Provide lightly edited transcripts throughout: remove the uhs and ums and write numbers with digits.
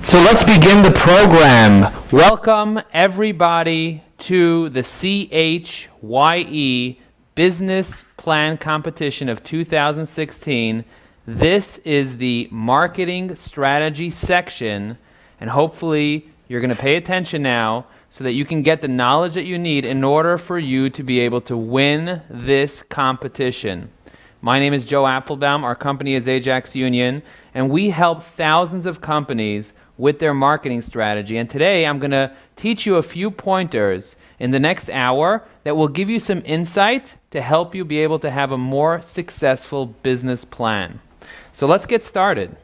So let's begin the program. Welcome everybody to the CHYE Business Plan Competition of 2016. This is the marketing strategy section, and hopefully you're going to pay attention now so that you can get the knowledge that you need in order for you to be able to win this competition. My name is Joe Apfelbaum. Our company is Ajax Union, and we help thousands of companies with their marketing strategy. And today I'm going to teach you a few pointers in the next hour that will give you some insight to help you be able to have a more successful business plan. So let's get started.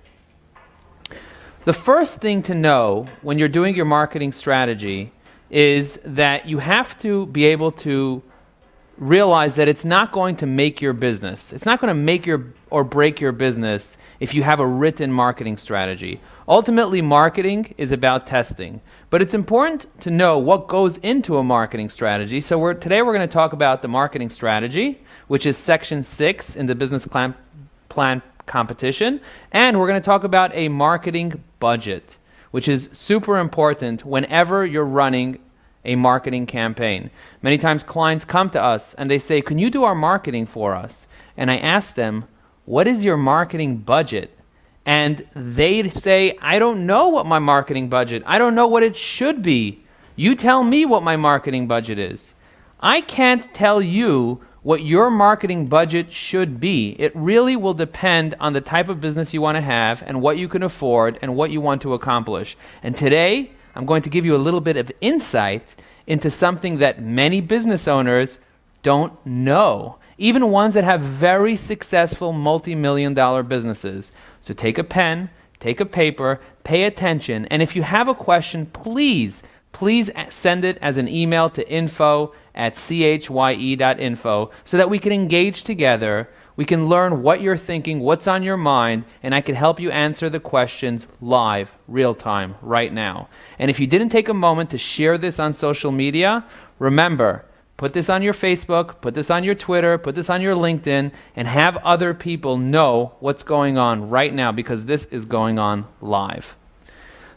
The first thing to know when you're doing your marketing strategy is that you have to be able to realize that it's not going to make your business. It's not going to make or break your business if you have a written marketing strategy. Ultimately, marketing is about testing, but it's important to know what goes into a marketing strategy. So today we're going to talk about the marketing strategy, which is section 6 in the business plan competition, and we're going to talk about a marketing budget, which is super important whenever you're running a marketing campaign. Many times clients come to us and they say, "Can you do our marketing for us?" And I ask them, "What is your marketing budget?" And they say, "I don't know what my marketing budget. I don't know what it should be. You tell me what my marketing budget is." I can't tell you what your marketing budget should be. It really will depend on the type of business you want to have and what you can afford and what you want to accomplish. And today, I'm going to give you a little bit of insight into something that many business owners don't know, even ones that have very successful multi-million-dollar businesses. So take a pen, take a paper, pay attention, and if you have a question, please send it as an email to info@chye.info so that we can engage together. We can learn what you're thinking, what's on your mind, and I can help you answer the questions live, real time, right now. And if you didn't take a moment to share this on social media, remember, put this on your Facebook, put this on your Twitter, put this on your LinkedIn, and have other people know what's going on right now because this is going on live.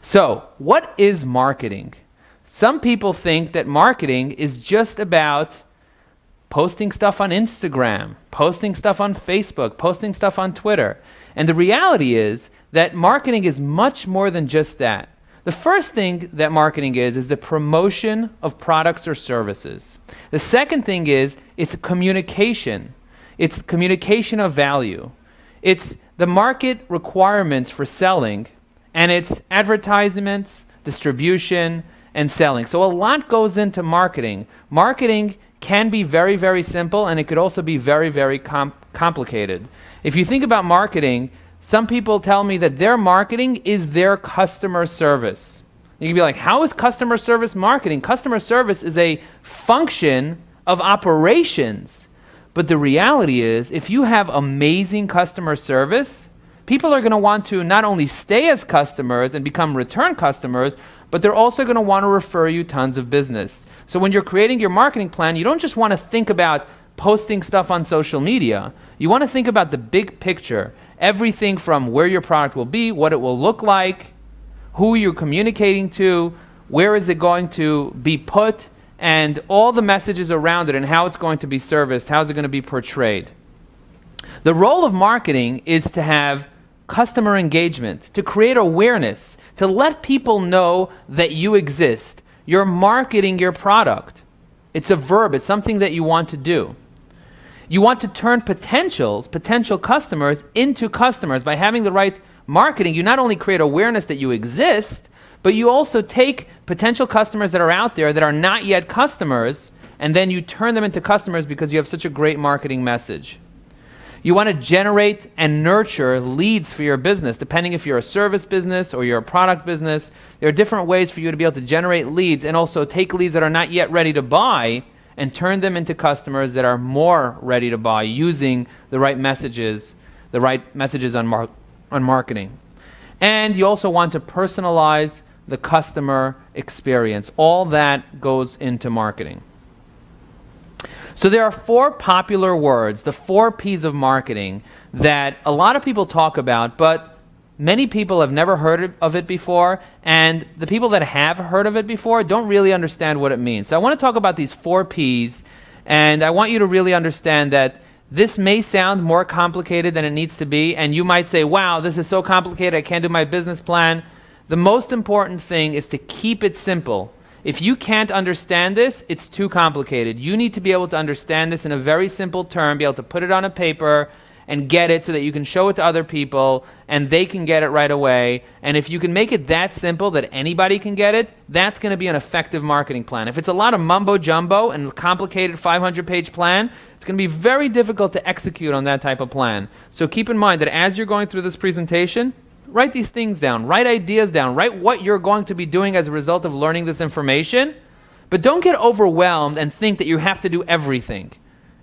So, what is marketing? Some people think that marketing is just about posting stuff on Instagram, posting stuff on Facebook, posting stuff on Twitter. And the reality is that marketing is much more than just that. The first thing that marketing is the promotion of products or services. The second thing is it's communication. It's communication of value. It's the market requirements for selling, and it's advertisements, distribution, and selling. So a lot goes into marketing. Marketing can be very, very simple, and it could also be very, very complicated. If you think about marketing, some people tell me that their marketing is their customer service. You can be like, how is customer service marketing? Customer service is a function of operations. But the reality is, if you have amazing customer service, people are going to want to not only stay as customers and become return customers, but they're also going to want to refer you tons of business. So when you're creating your marketing plan, you don't just want to think about posting stuff on social media. You want to think about the big picture. Everything from where your product will be, what it will look like, who you're communicating to, where is it going to be put, and all the messages around it and how it's going to be serviced, how is it going to be portrayed. The role of marketing is to have customer engagement, to create awareness, to let people know that you exist. You're marketing your product. It's a verb. It's something that you want to do. You want to turn potential customers into customers. By having the right marketing, you not only create awareness that you exist, but you also take potential customers that are out there that are not yet customers, and then you turn them into customers because you have such a great marketing message. You want to generate and nurture leads for your business. Depending if you're a service business or you're a product business, there are different ways for you to be able to generate leads and also take leads that are not yet ready to buy and turn them into customers that are more ready to buy using the right messages on marketing. And you also want to personalize the customer experience. All that goes into marketing. So there are 4 popular words, the 4 P's of marketing, that a lot of people talk about, but Many people have never heard of it before, and the people that have heard of it before don't really understand what it means. So I want to talk about these 4 Ps, and I want you to really understand that this may sound more complicated than it needs to be, and you might say, wow, this is so complicated, I can't do my business plan. The most important thing is to keep it simple. If you can't understand this, it's too complicated. You need to be able to understand this in a very simple term, be able to put it on a paper and get it so that you can show it to other people and they can get it right away. And if you can make it that simple that anybody can get it, that's going to be an effective marketing plan. If it's a lot of mumbo jumbo and a complicated 500-page plan, it's going to be very difficult to execute on that type of plan. So keep in mind that as you're going through this presentation, write these things down, write ideas down, write what you're going to be doing as a result of learning this information, but don't get overwhelmed and think that you have to do everything.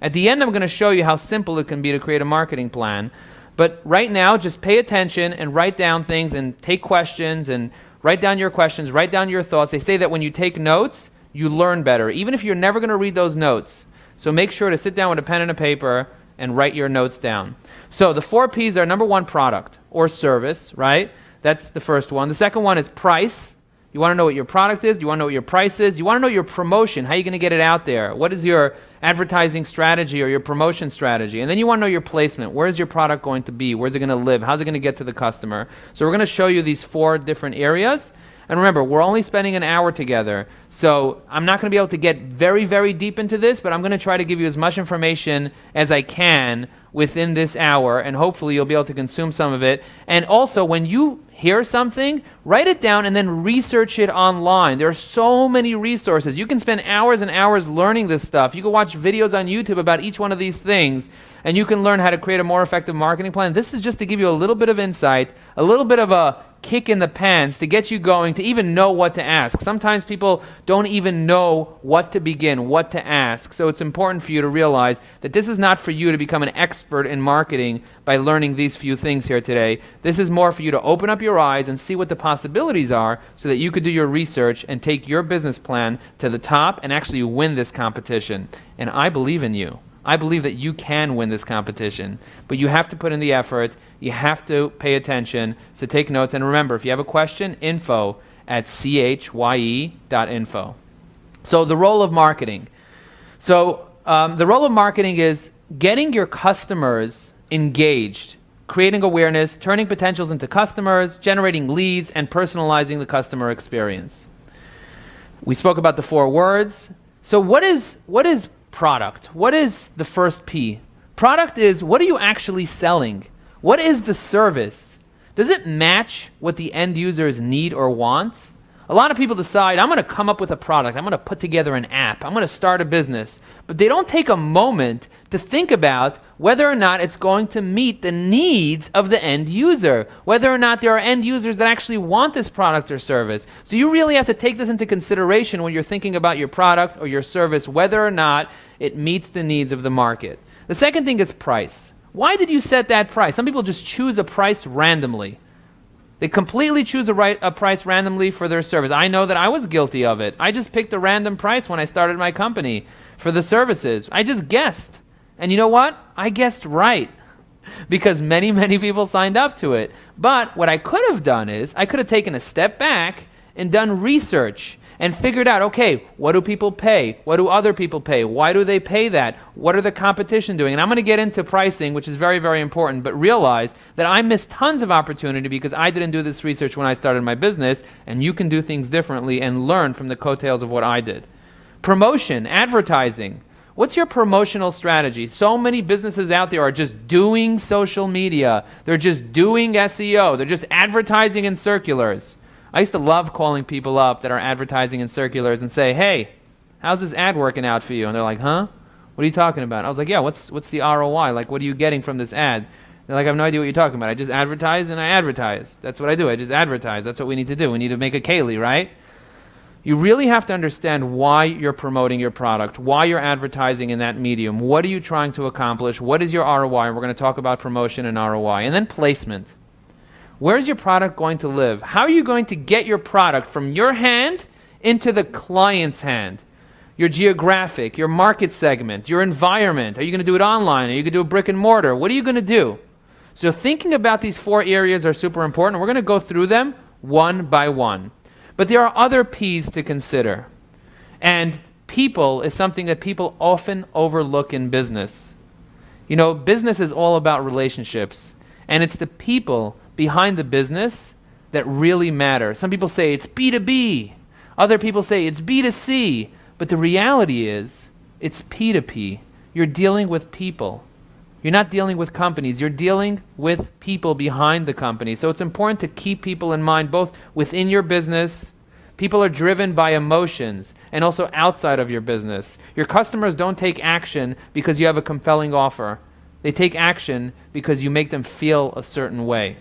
At the end, I'm going to show you how simple it can be to create a marketing plan. But right now, just pay attention and write down things and take questions and write down your questions, write down your thoughts. They say that when you take notes, you learn better, even if you're never going to read those notes. So make sure to sit down with a pen and a paper and write your notes down. So the 4 Ps are, number 1, product or service, right? That's the first one. The second one is price. You want to know what your product is. You want to know what your price is. You want to know your promotion. How are you going to get it out there? What is your advertising strategy or your promotion strategy? And then you want to know your placement. Where is your product going to be? Where's it going to live? How's it going to get to the customer? So we're going to show you these 4 different areas. And remember, we're only spending an hour together. So I'm not going to be able to get very, very deep into this, but I'm going to try to give you as much information as I can within this hour, and hopefully you'll be able to consume some of it. And also, when you hear something, write it down and then research it online. There are so many resources. You can spend hours and hours learning this stuff. You can watch videos on YouTube about each one of these things, and you can learn how to create a more effective marketing plan. This is just to give you a little bit of insight, a little bit of a kick in the pants to get you going, to even know what to ask. Sometimes people don't even know what to begin, what to ask. So it's important for you to realize that this is not for you to become an expert in marketing by learning these few things here today. This is more for you to open up your eyes and see what the possibilities are so that you could do your research and take your business plan to the top and actually win this competition. And I believe in you. I believe that you can win this competition, but you have to put in the effort. You have to pay attention. So take notes. And remember, if you have a question, info@chye.info. So the role of marketing. So the role of marketing is getting your customers engaged, creating awareness, turning potentials into customers, generating leads, and personalizing the customer experience. We spoke about the 4 words. So what is product? What is the first P? Product is, what are you actually selling? What is the service? Does it match what the end users need or wants? A lot of people decide, I'm going to come up with a product. I'm going to put together an app. I'm going to start a business. But they don't take a moment to think about whether or not it's going to meet the needs of the end user, whether or not there are end users that actually want this product or service. So you really have to take this into consideration when you're thinking about your product or your service, whether or not it meets the needs of the market. The second thing is price. Why did you set that price? Some people just choose a price randomly. They completely choose a price randomly for their service. I know that I was guilty of it. I just picked a random price when I started my company for the services. I just guessed. And you know what? I guessed right because many, many people signed up to it. But what I could have done is I could have taken a step back and done research and figured out, okay, what do people pay? What do other people pay? Why do they pay that? What are the competition doing? And I'm going to get into pricing, which is very, very important, but realize that I missed tons of opportunity because I didn't do this research when I started my business, and you can do things differently and learn from the coattails of what I did. Promotion, advertising. What's your promotional strategy? So many businesses out there are just doing social media. They're just doing SEO. They're just advertising in circulars. I used to love calling people up that are advertising in circulars and say, hey, how's this ad working out for you? And they're like, huh? What are you talking about? I was like, yeah, what's the ROI? Like, what are you getting from this ad? They're like, I have no idea what you're talking about. I just advertise and I advertise. That's what I do. I just advertise. That's what we need to do. We need to make a Kaylee, right? You really have to understand why you're promoting your product, why you're advertising in that medium. What are you trying to accomplish? What is your ROI? And we're going to talk about promotion and ROI. And then placement. Where's your product going to live? How are you going to get your product from your hand into the client's hand? Your geographic, your market segment, your environment. Are you going to do it online? Are you going to do a brick and mortar? What are you going to do? So thinking about these 4 areas are super important. We're going to go through them one by one. But there are other P's to consider. And people is something that people often overlook in business. You know, business is all about relationships. And it's the people behind the business that really matter. Some people say it's B2B. Other people say it's B2C. But the reality is, it's P2P. You're dealing with people. You're not dealing with companies. You're dealing with people behind the company. So it's important to keep people in mind, both within your business. People are driven by emotions, and also outside of your business. Your customers don't take action because you have a compelling offer. They take action because you make them feel a certain way.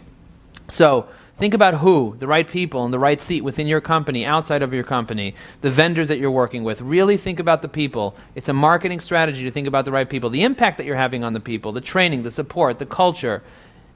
So think about who, the right people in the right seat within your company, outside of your company, the vendors that you're working with. Really think about the people. It's a marketing strategy to think about the right people, the impact that you're having on the people, the training, the support, the culture.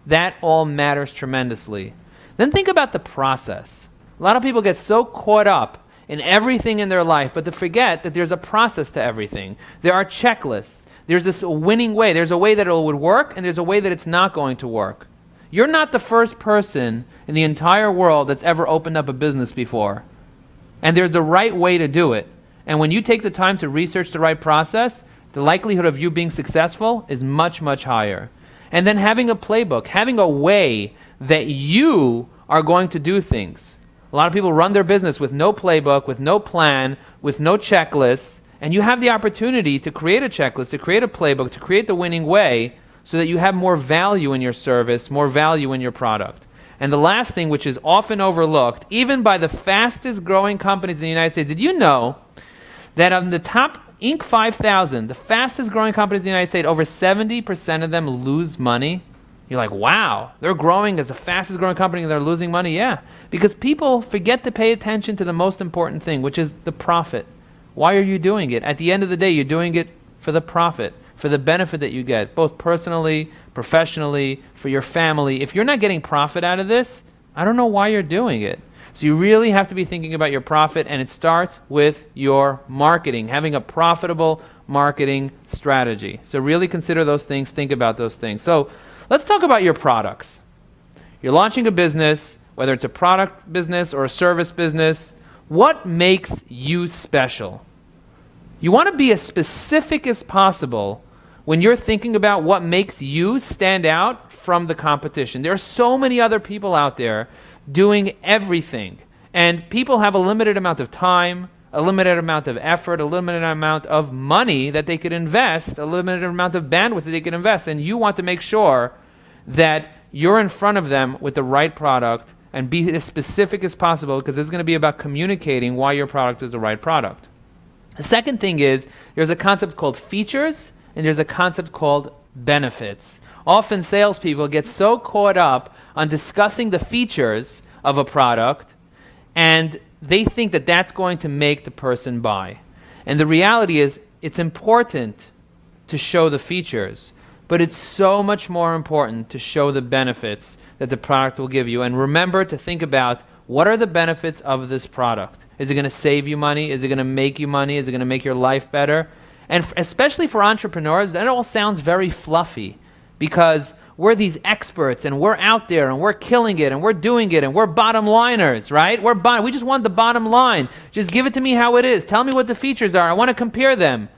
That all matters tremendously. Then think about the process. A lot of people get so caught up in everything in their life, but they forget that there's a process to everything. There are checklists. There's this winning way. There's a way that it would work, and there's a way that it's not going to work. You're not the first person in the entire world that's ever opened up a business before. And there's the right way to do it. And when you take the time to research the right process, the likelihood of you being successful is much, much higher. And then having a playbook, having a way that you are going to do things. A lot of people run their business with no playbook, with no plan, with no checklists, and you have the opportunity to create a checklist, to create a playbook, to create the winning way so that you have more value in your service, more value in your product. And the last thing, which is often overlooked, even by the fastest growing companies in the United States, did you know that on the top Inc. 5000, the fastest growing companies in the United States, over 70% of them lose money? You're like, wow, they're growing as the fastest growing company and they're losing money? Yeah, because people forget to pay attention to the most important thing, which is the profit. Why are you doing it? At the end of the day, you're doing it for the profit, for the benefit that you get, both personally, professionally, for your family. If you're not getting profit out of this, I don't know why you're doing it. So you really have to be thinking about your profit, and it starts with your marketing, having a profitable marketing strategy. So really consider those things, think about those things. So let's talk about your products. You're launching a business, whether it's a product business or a service business. What makes you special? You want to be as specific as possible when you're thinking about what makes you stand out from the competition. There are so many other people out there doing everything, and people have a limited amount of time, a limited amount of effort, a limited amount of money that they could invest, a limited amount of bandwidth that they can invest, and you want to make sure that you're in front of them with the right product and be as specific as possible, because it's going to be about communicating why your product is the right product. The second thing is there's a concept called features and there's a concept called benefits. Often salespeople get so caught up on discussing the features of a product, and they think that that's going to make the person buy. And the reality is it's important to show the features, but it's so much more important to show the benefits that the product will give you. And remember to think about, what are the benefits of this product? Is it going to save you money? Is it going to make you money? Is it going to make your life better? And especially for entrepreneurs, that all sounds very fluffy, because we're these experts and we're out there and we're killing it and we're doing it and we're bottom liners, right? We just want the bottom line. Just give it to me how it is. Tell me what the features are. I want to compare them.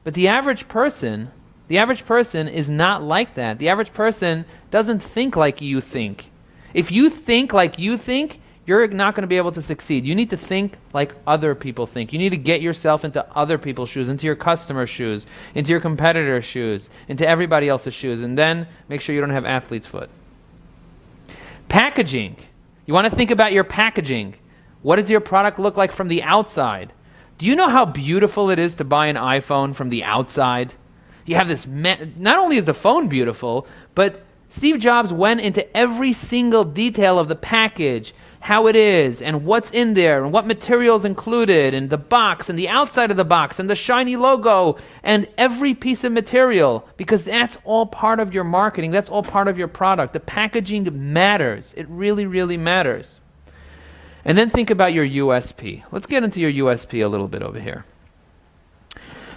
But the average person is not like that. The average person doesn't think like you think. If you think like you think, you're not going to be able to succeed. You need to think like other people think. You need to get yourself into other people's shoes, into your customers' shoes, into your competitors' shoes, into everybody else's shoes, and then make sure you don't have athlete's foot. Packaging. You want to think about your packaging. What does your product look like from the outside? Do you know how beautiful it is to buy an iPhone from the outside? You have this, not only is the phone beautiful, but Steve Jobs went into every single detail of the package, how it is and what's in there and what materials included and the box and the outside of the box and the shiny logo and every piece of material, because that's all part of your marketing. That's all part of your product. The packaging matters. It really, really matters. And then think about your USP. Let's get into your USP a little bit over here.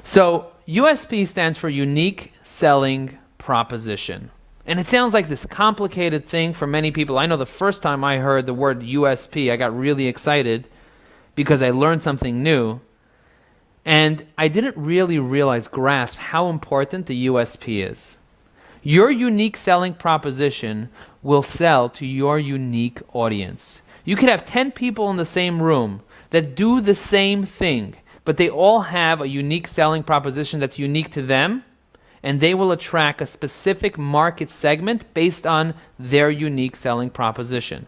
So USP stands for unique selling proposition. And it sounds like this complicated thing for many people. I know the first time I heard the word USP, I got really excited because I learned something new. And I didn't really grasp how important the USP is. Your unique selling proposition will sell to your unique audience. You could have 10 people in the same room that do the same thing, but they all have a unique selling proposition that's unique to them, and they will attract a specific market segment based on their unique selling proposition.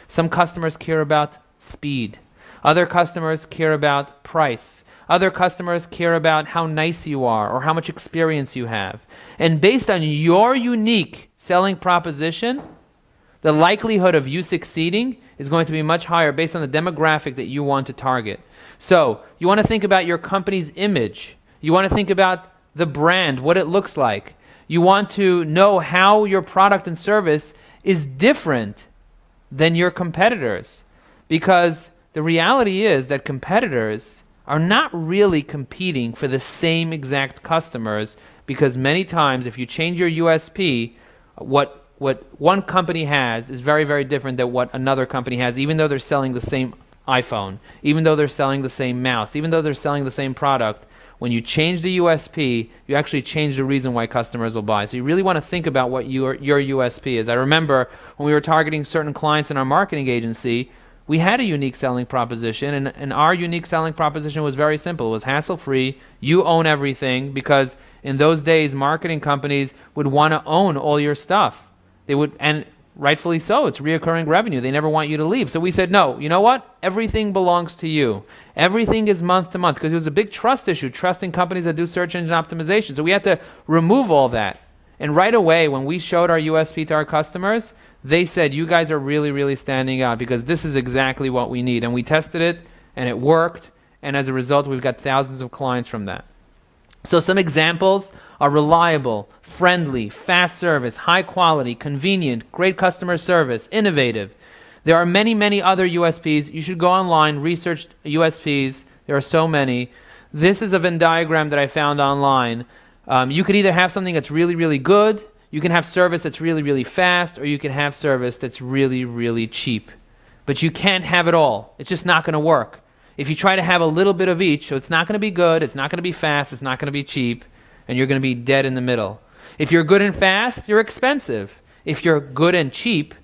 Some customers care about speed. Other customers care about price. Other customers care about how nice you are or how much experience you have. And based on your unique selling proposition, the likelihood of you succeeding is going to be much higher based on the demographic that you want to target. So you want to think about your company's image. You want to think about the brand, what it looks like. You want to know how your product and service is different than your competitors. Because the reality is that competitors are not really competing for the same exact customers, because many times if you change your USP, what one company has is very, very different than what another company has, even though they're selling the same iPhone, even though they're selling the same mouse, even though they're selling the same product. When you change the USP, you actually change the reason why customers will buy. So you really want to think about what your USP is. I remember when we were targeting certain clients in our marketing agency, we had a unique selling proposition, and our unique selling proposition was very simple. It was hassle-free. You own everything, because in those days, marketing companies would want to own all your stuff. They would, and rightfully so. It's reoccurring revenue. They never want you to leave. So we said, no, you know what? Everything belongs to you. Everything is month to month, because it was a big trust issue, trusting companies that do search engine optimization. So we had to remove all that. And right away, when we showed our USP to our customers, they said, you guys are really, really standing out, because this is exactly what we need. And we tested it, and it worked. And as a result, we've got thousands of clients from that. So some examples are reliable, friendly, fast service, high quality, convenient, great customer service, innovative. There are many, many other USPs. You should go online, research USPs. There are so many. This is a Venn diagram that I found online. You could either have something that's really, really good, you can have service that's really, really fast, or you can have service that's really, really cheap. But you can't have it all. It's just not going to work. If you try to have a little bit of each, so it's not going to be good, it's not going to be fast, it's not going to be cheap, and you're going to be dead in the middle. If you're good and fast, you're expensive. If you're good and cheap,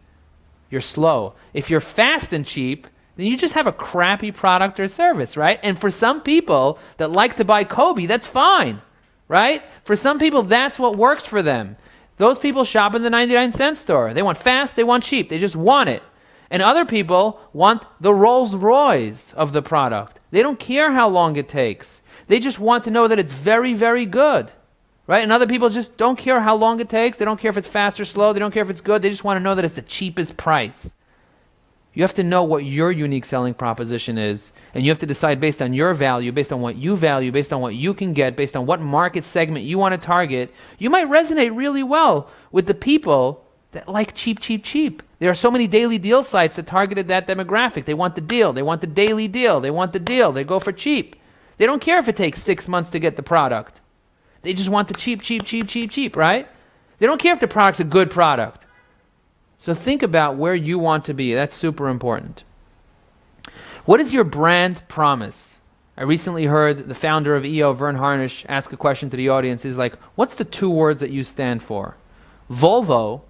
you're slow. If you're fast and cheap, then you just have a crappy product or service, right? And for some people that like to buy Kobe, that's fine, right? For some people, that's what works for them. Those people shop in the 99-cent store. They want fast, they want cheap, they just want it. And other people want the Rolls Royce of the product. They don't care how long it takes. They just want to know that it's very, very good, right? And other people just don't care how long it takes. They don't care if it's fast or slow. They don't care if it's good. They just want to know that it's the cheapest price. You have to know what your unique selling proposition is, and you have to decide based on your value, based on what you value, based on what you can get, based on what market segment you want to target. You might resonate really well with the people that like cheap, cheap, cheap. There are so many daily deal sites that targeted that demographic. They want the deal. They want the daily deal. They want the deal. They go for cheap. They don't care if it takes 6 months to get the product. They just want the cheap, cheap, cheap, cheap, cheap, right? They don't care if the product's a good product. So think about where you want to be. That's super important. What is your brand promise? I recently heard the founder of EO, Vern Harnish, ask a question to the audience. He's like, what's the 2 words that you stand for? Volvo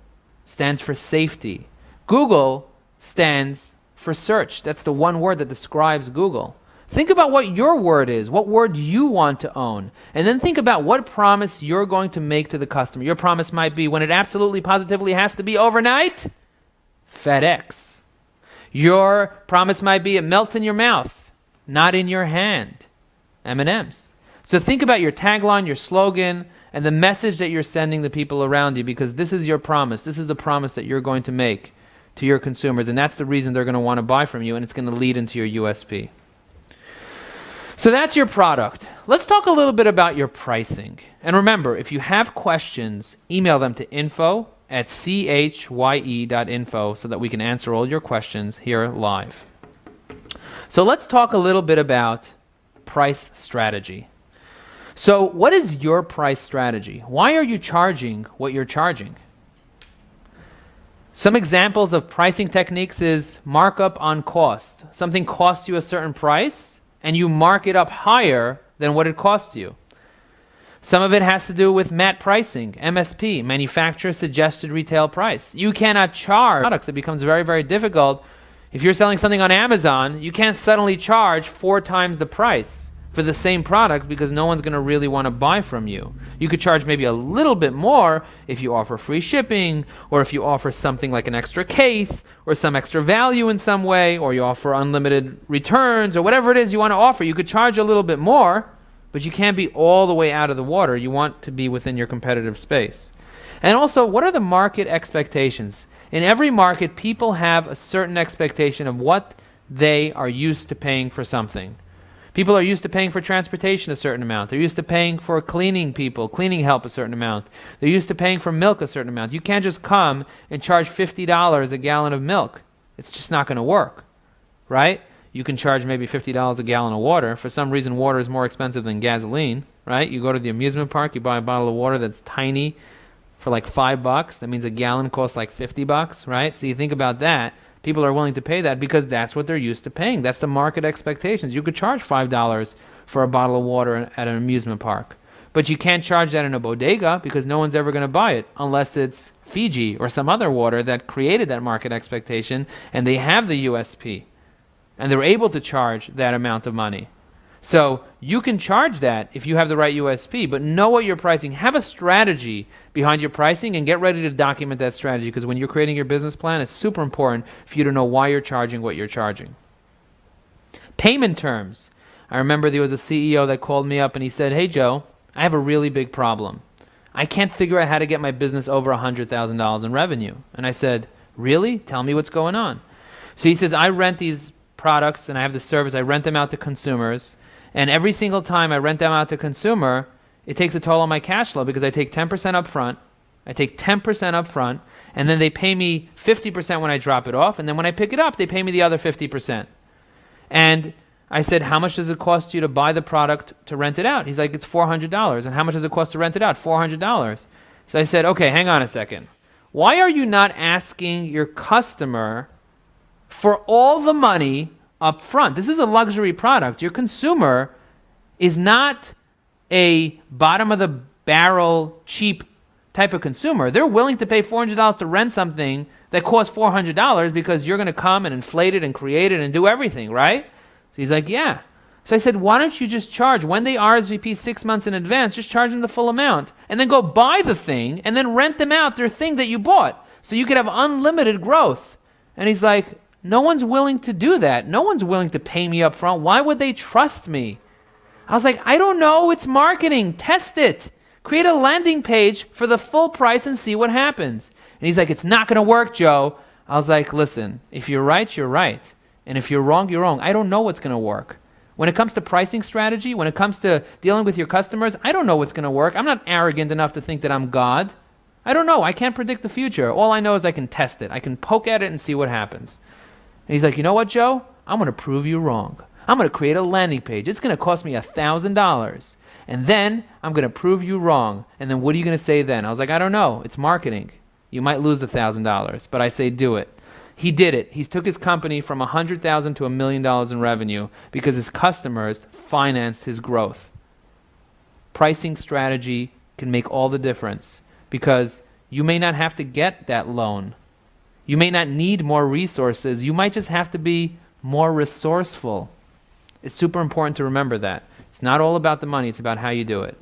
stands for safety. Google stands for search. That's the one word that describes Google. Think about what your word is, what word you want to own, and then think about what promise you're going to make to the customer. Your promise might be, when it absolutely positively has to be overnight, FedEx. Your promise might be, it melts in your mouth, not in your hand, M&Ms. So think about your tagline, your slogan, and the message that you're sending the people around you, because this is your promise. This is the promise that you're going to make to your consumers, and that's the reason they're going to want to buy from you, and it's going to lead into your USP. So that's your product. Let's talk a little bit about your pricing. And remember, if you have questions, email them to info@chye.info so that we can answer all your questions here live. So let's talk a little bit about price strategy. So what is your price strategy? Why are you charging what you're charging? Some examples of pricing techniques is markup on cost. Something costs you a certain price and you mark it up higher than what it costs you. Some of it has to do with MAT pricing, MSP, manufacturer suggested retail price. You cannot charge products. It becomes very, very difficult. If you're selling something on Amazon, you can't suddenly charge 4 times the price for the same product because no one's going to really want to buy from you. You could charge maybe a little bit more if you offer free shipping, or if you offer something like an extra case or some extra value in some way, or you offer unlimited returns or whatever it is you want to offer. You could charge a little bit more, but you can't be all the way out of the water. You want to be within your competitive space. And also, what are the market expectations? In every market, people have a certain expectation of what they are used to paying for something. People are used to paying for transportation a certain amount. They're used to paying for cleaning help a certain amount. They're used to paying for milk a certain amount. You can't just come and charge $50 a gallon of milk. It's just not going to work, right? You can charge maybe $50 a gallon of water. For some reason, water is more expensive than gasoline, right? You go to the amusement park, you buy a bottle of water that's tiny for like $5. That means a gallon costs like $50, right? So you think about that. People are willing to pay that because that's what they're used to paying. That's the market expectations. You could charge $5 for a bottle of water at an amusement park. But you can't charge that in a bodega because no one's ever going to buy it unless it's Fiji or some other water that created that market expectation and they have the USP and they're able to charge that amount of money. So you can charge that if you have the right USP, but know what you're pricing. Have a strategy behind your pricing and get ready to document that strategy, because when you're creating your business plan, it's super important for you to know why you're charging what you're charging. Payment terms. I remember there was a CEO that called me up and he said, "Hey Joe, I have a really big problem. I can't figure out how to get my business over $100,000 in revenue." And I said, "Really? Tell me what's going on." So he says, "I rent these products and I have the service. I rent them out to consumers. And every single time I rent them out to consumer, it takes a toll on my cash flow because I take 10% up front. I take 10% up front, and then they pay me 50% when I drop it off, and then when I pick it up, they pay me the other 50%. And I said, "How much does it cost you to buy the product to rent it out?" He's like, "It's $400. And how much does it cost to rent it out? $400. So I said, "Okay, hang on a second. Why are you not asking your customer for all the money up front? This is a luxury product. Your consumer is not a bottom of the barrel cheap type of consumer. They're willing to pay $400 to rent something that costs $400 because you're going to come and inflate it and create it and do everything, right?" So he's like, "Yeah." So I said, "Why don't you just charge when they RSVP 6 months in advance, just charge them the full amount and then go buy the thing and then rent them out their thing that you bought so you could have unlimited growth." And he's like, "No one's willing to do that. No one's willing to pay me up front. Why would they trust me?" I was like, "I don't know. It's marketing. Test it. Create a landing page for the full price and see what happens." And he's like, "It's not going to work, Joe." I was like, "Listen, if you're right, you're right. And if you're wrong, you're wrong. I don't know what's going to work. When it comes to pricing strategy, when it comes to dealing with your customers, I don't know what's going to work. I'm not arrogant enough to think that I'm God. I don't know. I can't predict the future. All I know is I can test it. I can poke at it and see what happens." And he's like, "You know what, Joe? I'm going to prove you wrong. I'm going to create a landing page. It's going to cost me $1,000. And then I'm going to prove you wrong. And then what are you going to say then?" I was like, "I don't know. It's marketing. You might lose the $1,000, but I say do it." He did it. He took his company from $100,000 to $1 million in revenue because his customers financed his growth. Pricing strategy can make all the difference because you may not have to get that loan. You may not need more resources. You might just have to be more resourceful. It's super important to remember that. It's not all about the money. It's about how you do it.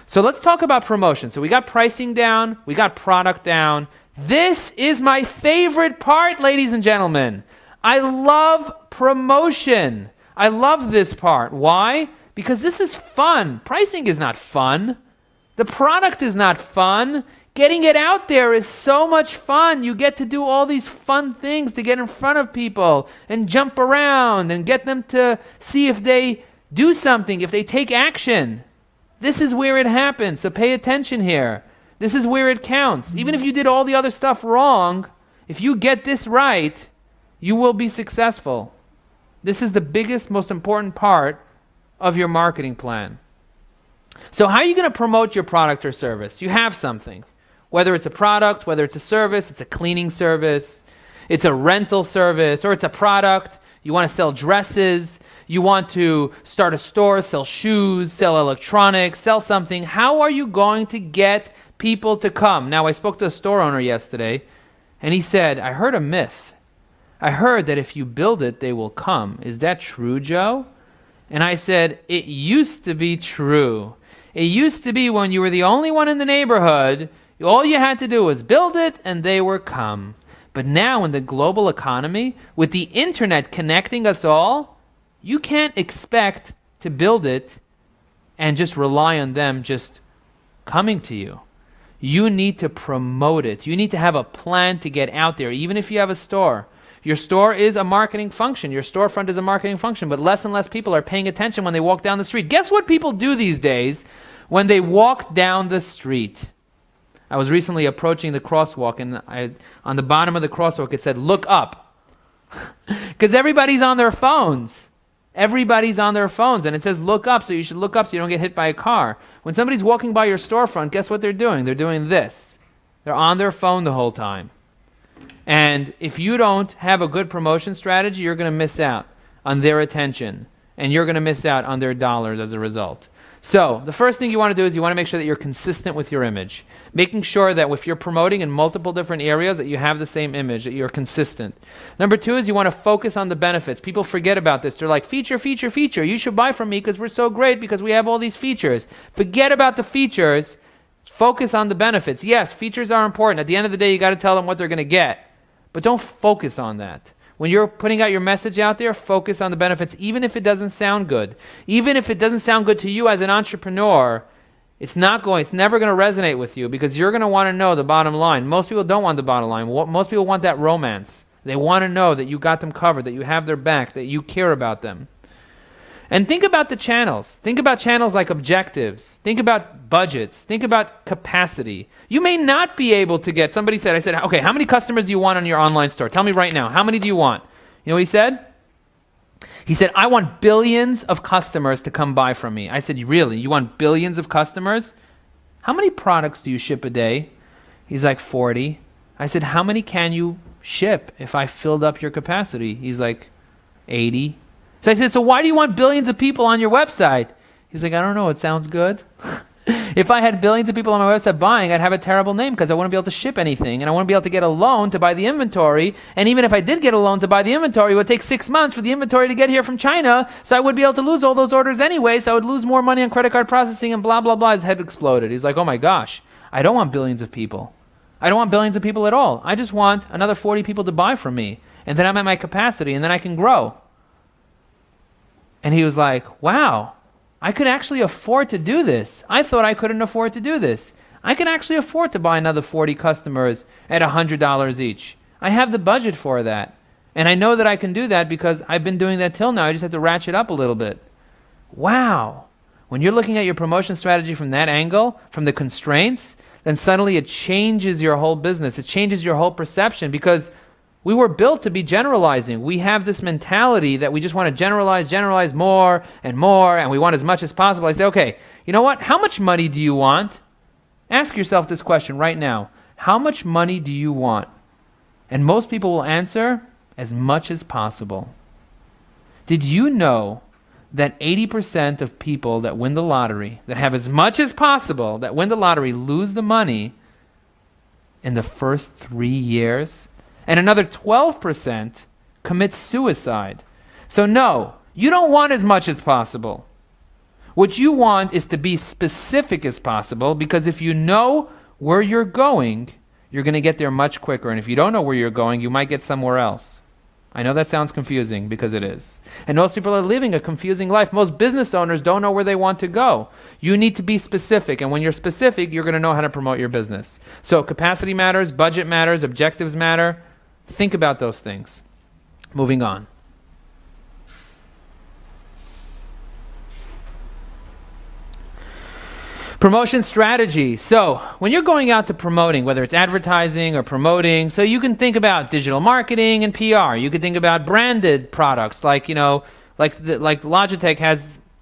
So let's talk about promotion. So we got pricing down. We got product down. This is my favorite part, ladies and gentlemen. I love promotion. I love this part. Why? Because this is fun. Pricing is not fun. The product is not fun. Getting it out there is so much fun. You get to do all these fun things to get in front of people and jump around and get them to see if they do something, if they take action. This is where it happens, so pay attention here. This is where it counts. Even if you did all the other stuff wrong, if you get this right, you will be successful. This is the biggest, most important part of your marketing plan. So how are you going to promote your product or service? You have something. Whether it's a product, whether it's a service, it's a cleaning service, it's a rental service, or it's a product. You want to sell dresses, you want to start a store, sell shoes, sell electronics, sell something. How are you going to get people to come? Now, I spoke to a store owner yesterday, and he said, I heard a myth. I heard that if you build it, they will come. Is that true, Joe? And I said, it used to be true. It used to be when you were the only one in the neighborhood, all you had to do was build it, and they would come. But now in the global economy, with the internet connecting us all, you can't expect to build it and just rely on them just coming to you. You need to promote it. You need to have a plan to get out there, even if you have a store. Your store is a marketing function. Your storefront is a marketing function, but less and less people are paying attention when they walk down the street. Guess what people do these days when they walk down the street? I was recently approaching the crosswalk, and on the bottom of the crosswalk it said, look up. Because everybody's on their phones. Everybody's on their phones, and it says look up, so you should look up so you don't get hit by a car. When somebody's walking by your storefront, guess what they're doing? They're doing this. They're on their phone the whole time. And if you don't have a good promotion strategy, you're going to miss out on their attention, and you're going to miss out on their dollars as a result. So the first thing you want to do is you want to make sure that you're consistent with your image, making sure that if you're promoting in multiple different areas that you have the same image, that you're consistent. Number two is you want to focus on the benefits. People forget about this. They're like, feature, feature, feature. You should buy from me because we're so great because we have all these features. Forget about the features. Focus on the benefits. Yes, features are important. At the end of the day, you got to tell them what they're going to get. But don't focus on that. When you're putting out your message out there, focus on the benefits, even if it doesn't sound good. Even if it doesn't sound good to you as an entrepreneur, it's never going to resonate with you because you're going to want to know the bottom line. Most people don't want the bottom line. Most people want that romance. They want to know that you got them covered, that you have their back, that you care about them. And think about the channels. Think about channels like objectives. Think about budgets. Think about capacity. You may not be able to get, I said, okay, how many customers do you want on your online store? Tell me right now, how many do you want? You know what he said? He said, I want billions of customers to come buy from me. I said, really? You want billions of customers? How many products do you ship a day? He's like, 40. I said, how many can you ship if I filled up your capacity? He's like, 80. So I said, so why do you want billions of people on your website? He's like, I don't know, it sounds good. If I had billions of people on my website buying, I'd have a terrible name because I wouldn't be able to ship anything, and I wouldn't be able to get a loan to buy the inventory. And even if I did get a loan to buy the inventory, it would take 6 months for the inventory to get here from China, so I would be able to lose all those orders anyway, so I would lose more money on credit card processing and blah, blah, blah. His head exploded. He's like, oh my gosh, I don't want billions of people. I don't want billions of people at all. I just want another 40 people to buy from me, and then I'm at my capacity, and then I can grow. And he was like, wow, I could actually afford to do this. I thought I couldn't afford to do this. I can actually afford to buy another 40 customers at $100 each. I have the budget for that. And I know that I can do that because I've been doing that till now. I just have to ratchet up a little bit. Wow. When you're looking at your promotion strategy from that angle, from the constraints, then suddenly it changes your whole business. It changes your whole perception because we were built to be generalizing. We have this mentality that we just want to generalize more, and we want as much as possible. I say, okay, you know what? How much money do you want? Ask yourself this question right now. How much money do you want? And most people will answer, as much as possible. Did you know that 80% of people that win the lottery, that have as much as possible, that win the lottery, lose the money in the first 3 years? And another 12% commit suicide. So no, you don't want as much as possible. What you want is to be specific as possible, because if you know where you're going, you're going to get there much quicker. And if you don't know where you're going, you might get somewhere else. I know that sounds confusing because it is. And most people are living a confusing life. Most business owners don't know where they want to go. You need to be specific. And when you're specific, you're going to know how to promote your business. So capacity matters, budget matters, objectives matter. Think about those things. Moving on. Promotion strategy. So when you're going out to promoting, whether it's advertising or promoting, so you can think about digital marketing and PR. You could think about branded products like Logitech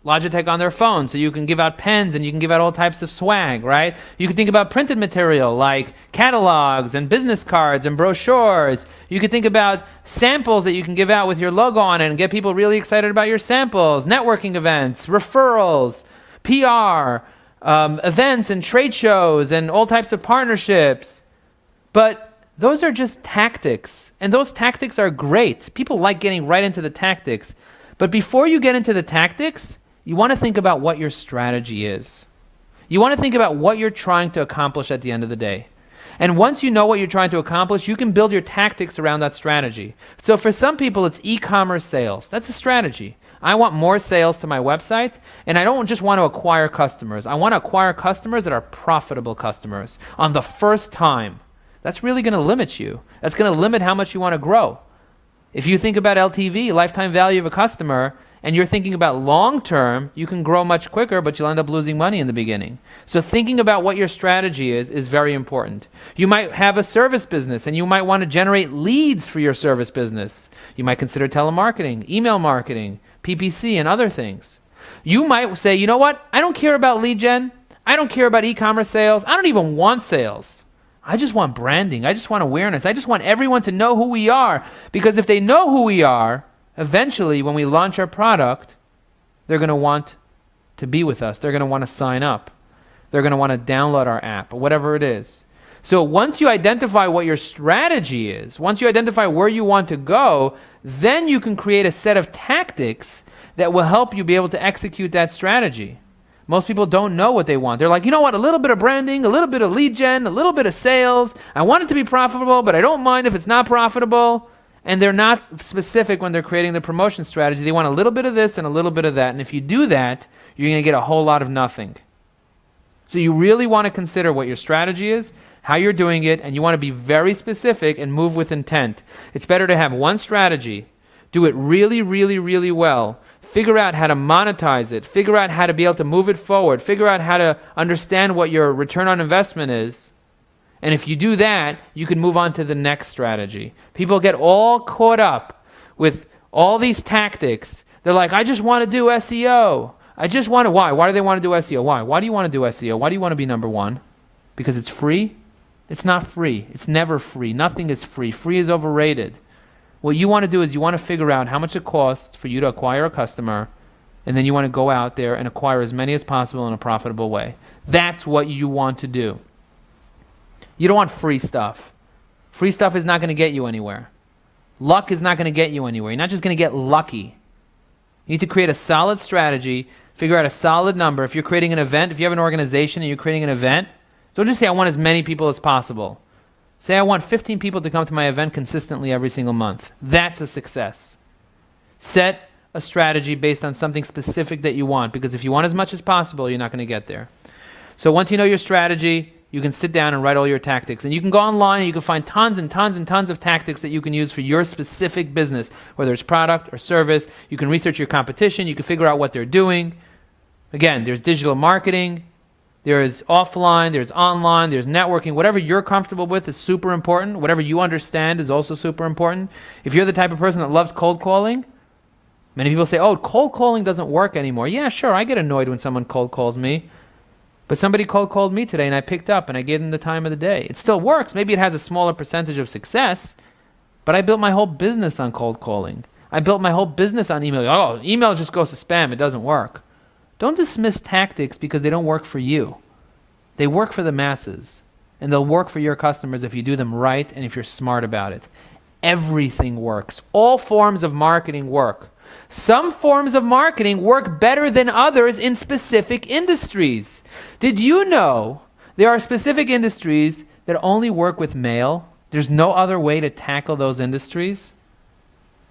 Logitech on their phone, so you can give out pens and you can give out all types of swag, right? You can think about printed material like catalogs and business cards and brochures. You could think about samples that you can give out with your logo on it and get people really excited about your samples, networking events, referrals, PR, events and trade shows and all types of partnerships. But those are just tactics, and those tactics are great. People like getting right into the tactics. But before you get into the tactics, you want to think about what your strategy is. You want to think about what you're trying to accomplish at the end of the day. And once you know what you're trying to accomplish, you can build your tactics around that strategy. So for some people, it's e-commerce sales. That's a strategy. I want more sales to my website, and I don't just want to acquire customers. I want to acquire customers that are profitable customers on the first time. That's really going to limit you. That's going to limit how much you want to grow. If you think about LTV, lifetime value of a customer, and you're thinking about long term, you can grow much quicker, but you'll end up losing money in the beginning. So thinking about what your strategy is very important. You might have a service business, and you might want to generate leads for your service business. You might consider telemarketing, email marketing, PPC, and other things. You might say, you know what? I don't care about lead gen. I don't care about e-commerce sales. I don't even want sales. I just want branding. I just want awareness. I just want everyone to know who we are. Because if they know who we are, eventually when we launch our product, they're going to want to be with us. They're going to want to sign up. They're going to want to download our app or whatever it is. So once you identify what your strategy is, once you identify where you want to go, then you can create a set of tactics that will help you be able to execute that strategy. Most people don't know what they want. They're like, you know what, a little bit of branding, a little bit of lead gen, a little bit of sales. I want it to be profitable, but I don't mind if it's not profitable. And they're not specific when they're creating the promotion strategy. They want a little bit of this and a little bit of that. And if you do that, you're going to get a whole lot of nothing. So you really want to consider what your strategy is, how you're doing it, and you want to be very specific and move with intent. It's better to have one strategy, do it really, really, really well, figure out how to monetize it, figure out how to be able to move it forward, figure out how to understand what your return on investment is. And if you do that, you can move on to the next strategy. People get all caught up with all these tactics. They're like, I just want to do SEO. I just want to, why? Why do they want to do SEO? Why? Why do you want to do SEO? Why do you want to be number one? Because it's free? It's not free. It's never free. Nothing is free. Free is overrated. What you want to do is you want to figure out how much it costs for you to acquire a customer, and then you want to go out there and acquire as many as possible in a profitable way. That's what you want to do. You don't want free stuff. Free stuff is not going to get you anywhere. Luck is not going to get you anywhere. You're not just going to get lucky. You need to create a solid strategy, figure out a solid number. If you're creating an event, if you have an organization and you're creating an event, don't just say, I want as many people as possible. Say, I want 15 people to come to my event consistently every single month. That's a success. Set a strategy based on something specific that you want, because if you want as much as possible, you're not going to get there. So once you know your strategy, you can sit down and write all your tactics. And you can go online and you can find tons and tons and tons of tactics that you can use for your specific business, whether it's product or service. You can research your competition. You can figure out what they're doing. Again, there's digital marketing. There's offline, there's online, there's networking. Whatever you're comfortable with is super important. Whatever you understand is also super important. If you're the type of person that loves cold calling, many people say, oh, cold calling doesn't work anymore. Yeah, sure, I get annoyed when someone cold calls me. But somebody cold called me today and I picked up and I gave them the time of the day. It still works. Maybe it has a smaller percentage of success, but I built my whole business on cold calling. I built my whole business on email. Oh, email just goes to spam. It doesn't work. Don't dismiss tactics because they don't work for you. They work for the masses, and they'll work for your customers if you do them right and if you're smart about it. Everything works. All forms of marketing work. Some forms of marketing work better than others in specific industries. Did you know there are specific industries that only work with mail? There's no other way to tackle those industries,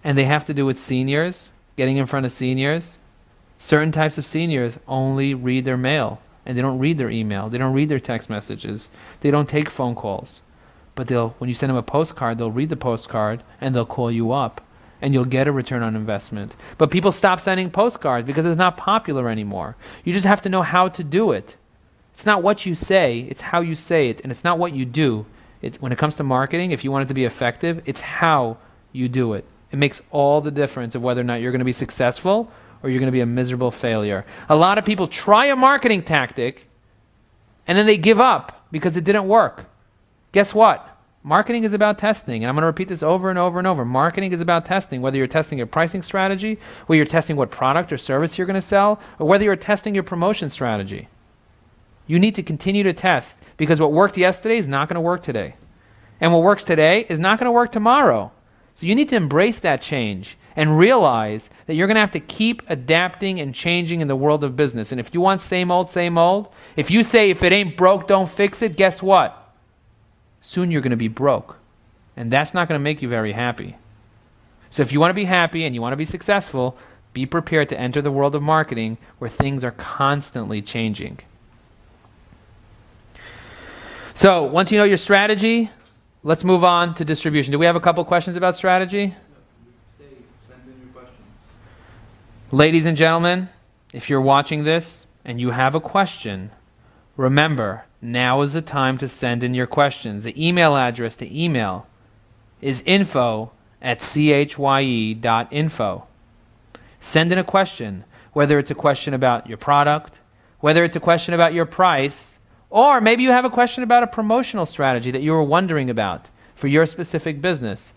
and they have to do with seniors, getting in front of seniors. Certain types of seniors only read their mail, and they don't read their email. They don't read their text messages. They don't take phone calls. But when you send them a postcard, they'll read the postcard, and they'll call you up, and you'll get a return on investment. But people stop sending postcards because it's not popular anymore. You just have to know how to do it. It's not what you say, it's how you say it, and it's not what you do. When it comes to marketing, if you want it to be effective, it's how you do it. It makes all the difference of whether or not you're going to be successful or you're going to be a miserable failure. A lot of people try a marketing tactic and then they give up because it didn't work. Guess what? Marketing is about testing, and I'm going to repeat this over and over and over. Marketing is about testing, whether you're testing your pricing strategy, whether you're testing what product or service you're going to sell, or whether you're testing your promotion strategy. You need to continue to test, because what worked yesterday is not going to work today. And what works today is not going to work tomorrow. So you need to embrace that change and realize that you're going to have to keep adapting and changing in the world of business. And if you want same old, if you say if it ain't broke, don't fix it, guess what? Soon you're going to be broke. And that's not going to make you very happy. So if you want to be happy and you want to be successful, be prepared to enter the world of marketing where things are constantly changing. So once you know your strategy, let's move on to distribution. Do we have a couple questions about strategy? Send in your questions. Ladies and gentlemen, if you're watching this and you have a question, remember, now is the time to send in your questions. The email address to email is info@chye.info. Send in a question, whether it's a question about your product, whether it's a question about your price, or maybe you have a question about a promotional strategy that you were wondering about for your specific business.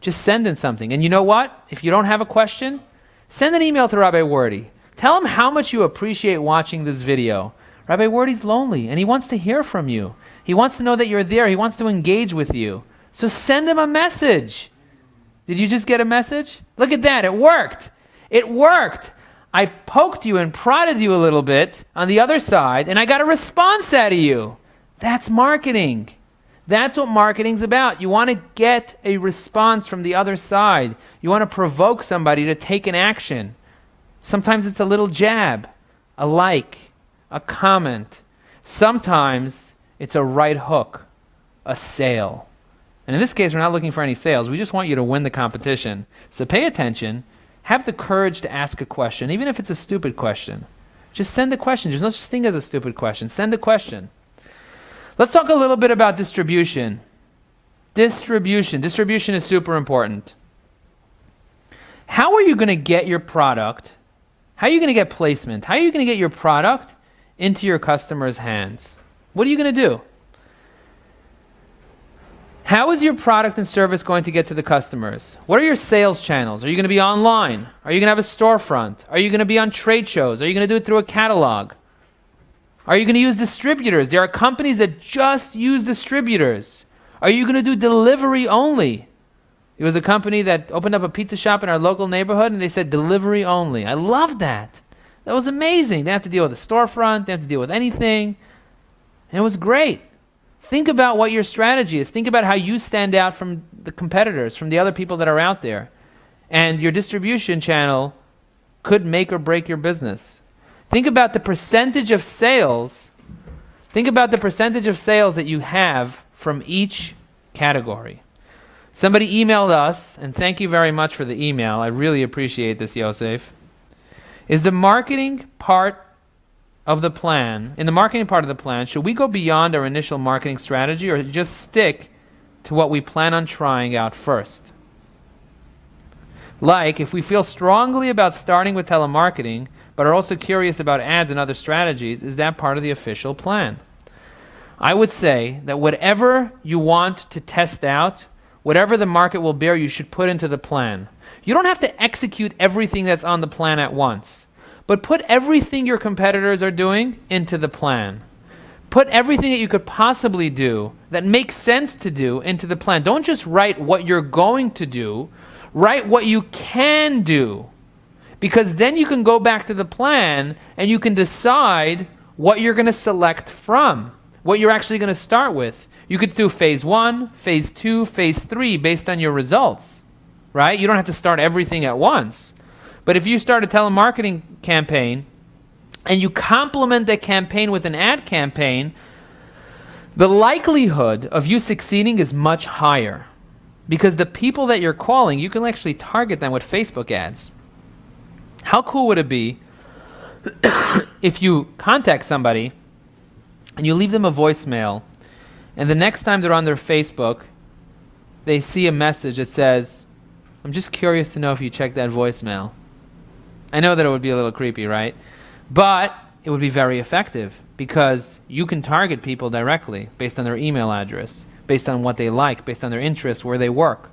Just send in something. And you know what? If you don't have a question, send an email to Rabbi Wordy. Tell him how much you appreciate watching this video. Rabbi Wordy's lonely, and he wants to hear from you. He wants to know that you're there. He wants to engage with you. So send him a message. Did you just get a message? Look at that. It worked. It worked. I poked you and prodded you a little bit on the other side, and I got a response out of you. That's marketing. That's what marketing's about. You want to get a response from the other side. You want to provoke somebody to take an action. Sometimes it's a little jab, a like, a comment. Sometimes it's a right hook, a sale. And in this case, we're not looking for any sales. We just want you to win the competition. So pay attention. Have the courage to ask a question, even if it's a stupid question. Just send a question. There's no such thing as a stupid question. Send a question. Let's talk a little bit about distribution. Distribution is super important. How are you going to get your product? How are you going to get placement? How are you going to get your product into your customers' hands? What are you going to do? How is your product and service going to get to the customers? What are your sales channels? Are you going to be online? Are you going to have a storefront? Are you going to be on trade shows? Are you going to do it through a catalog? Are you going to use distributors? There are companies that just use distributors. Are you going to do delivery only? There was a company that opened up a pizza shop in our local neighborhood, and they said delivery only. I love that. That was amazing. They didn't have to deal with a storefront. They didn't have to deal with anything. And it was great. Think about what your strategy is. Think about how you stand out from the competitors, from the other people that are out there. And your distribution channel could make or break your business. Think about the percentage of sales. Think about the percentage of sales that you have from each category. Somebody emailed us, and thank you very much for the email. I really appreciate this, Yosef. Is the marketing part of the plan, in the marketing part of the plan, should we go beyond our initial marketing strategy or just stick to what we plan on trying out first? Like, if we feel strongly about starting with telemarketing, but are also curious about ads and other strategies, is that part of the official plan? I would say that whatever you want to test out, whatever the market will bear, you should put into the plan. You don't have to execute everything that's on the plan at once. But put everything your competitors are doing into the plan. Put everything that you could possibly do that makes sense to do into the plan. Don't just write what you're going to do. Write what you can do. Because then you can go back to the plan and you can decide what you're going to select from, what you're actually going to start with. You could do phase 1, phase 2, phase 3 based on your results, right? You don't have to start everything at once. But if you start a telemarketing campaign and you complement that campaign with an ad campaign, the likelihood of you succeeding is much higher because the people that you're calling, you can actually target them with Facebook ads. How cool would it be if you contact somebody and you leave them a voicemail, and the next time they're on their Facebook, they see a message that says, "I'm just curious to know if you checked that voicemail." I know that it would be a little creepy, right? But it would be very effective because you can target people directly based on their email address, based on what they like, based on their interests, where they work.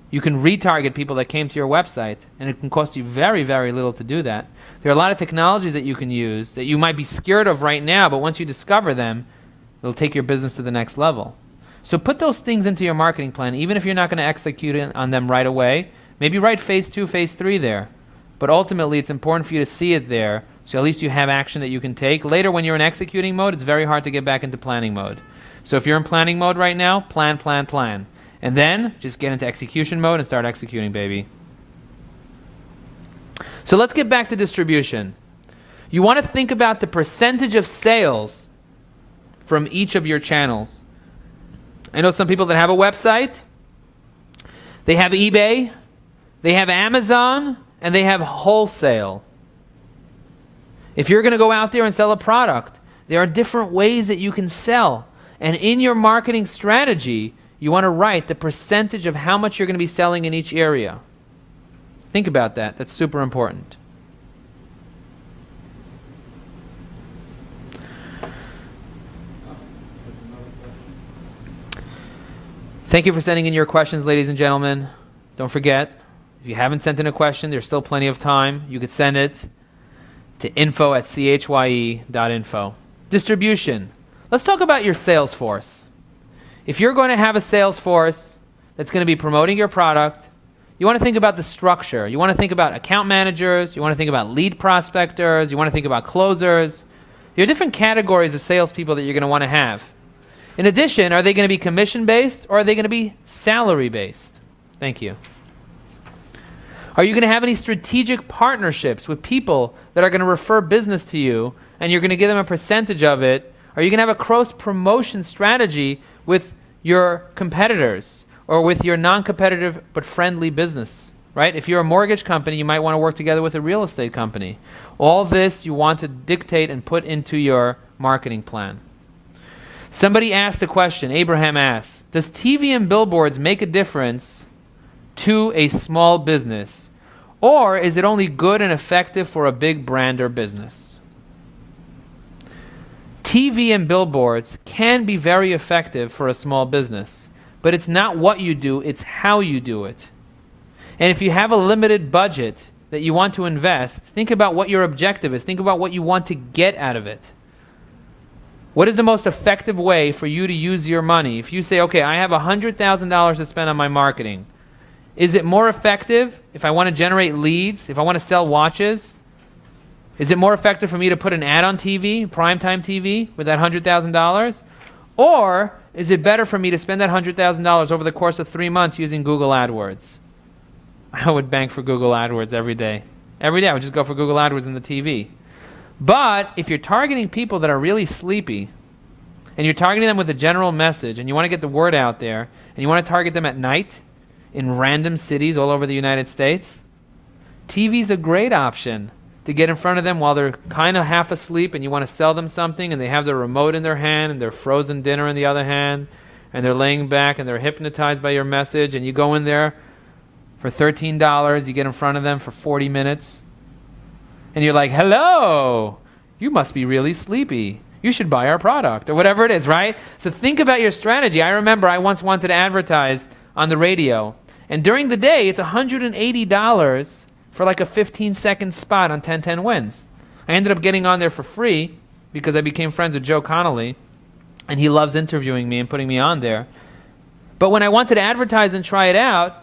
You can retarget people that came to your website, and it can cost you very, very little to do that. There are a lot of technologies that you can use that you might be scared of right now, but once you discover them, it'll take your business to the next level. So put those things into your marketing plan, even if you're not going to execute on them right away. Maybe write phase 2, phase 3 there. But ultimately, it's important for you to see it there, so at least you have action that you can take. Later, when you're in executing mode, it's very hard to get back into planning mode. So if you're in planning mode right now, plan, plan, plan. And then just get into execution mode and start executing, baby. So let's get back to distribution. You want to think about the percentage of sales from each of your channels. I know some people that have a website, they have eBay, they have Amazon, and they have wholesale. If you're going to go out there and sell a product, there are different ways that you can sell. And in your marketing strategy, you want to write the percentage of how much you're going to be selling in each area. Think about that. That's super important. Thank you for sending in your questions, ladies and gentlemen. Don't forget, if you haven't sent in a question, there's still plenty of time. You could send it to info@chye.info. Distribution. Let's talk about your sales force. If you're going to have a sales force that's going to be promoting your product, you want to think about the structure. You want to think about account managers. You want to think about lead prospectors. You want to think about closers. There are different categories of salespeople that you're going to want to have. In addition, are they going to be commission-based or are they going to be salary-based? Thank you. Are you going to have any strategic partnerships with people that are going to refer business to you and you're going to give them a percentage of it? Are you going to have a cross-promotion strategy with your competitors or with your non-competitive but friendly business, right? If you're a mortgage company, you might want to work together with a real estate company. All this you want to dictate and put into your marketing plan. Somebody asked a question, Abraham asked, does TV and billboards make a difference to a small business, or is it only good and effective for a big brand or business? TV and billboards can be very effective for a small business, but it's not what you do, it's how you do it. And if you have a limited budget that you want to invest, think about what your objective is. Think about what you want to get out of it. What is the most effective way for you to use your money? If you say, okay, I have $100,000 to spend on my marketing, is it more effective if I want to generate leads, if I want to sell watches? Is it more effective for me to put an ad on TV, primetime TV, with that $100,000? Or is it better for me to spend that $100,000 over the course of 3 months using Google AdWords? I would bank for Google AdWords every day. Every day I would just go for Google AdWords in the TV. But if you're targeting people that are really sleepy, and you're targeting them with a general message, and you want to get the word out there, and you want to target them at night in random cities all over the United States, TV's a great option to get in front of them while they're kind of half asleep and you want to sell them something and they have their remote in their hand and their frozen dinner in the other hand and they're laying back and they're hypnotized by your message, and you go in there for $13, you get in front of them for 40 minutes, and you're like, hello, you must be really sleepy. You should buy our product, or whatever it is, right? So think about your strategy. I remember I once wanted to advertise on the radio, and during the day, it's $180 for like a 15-second spot on 1010 Wins. I ended up getting on there for free because I became friends with Joe Connolly, and he loves interviewing me and putting me on there. But when I wanted to advertise and try it out,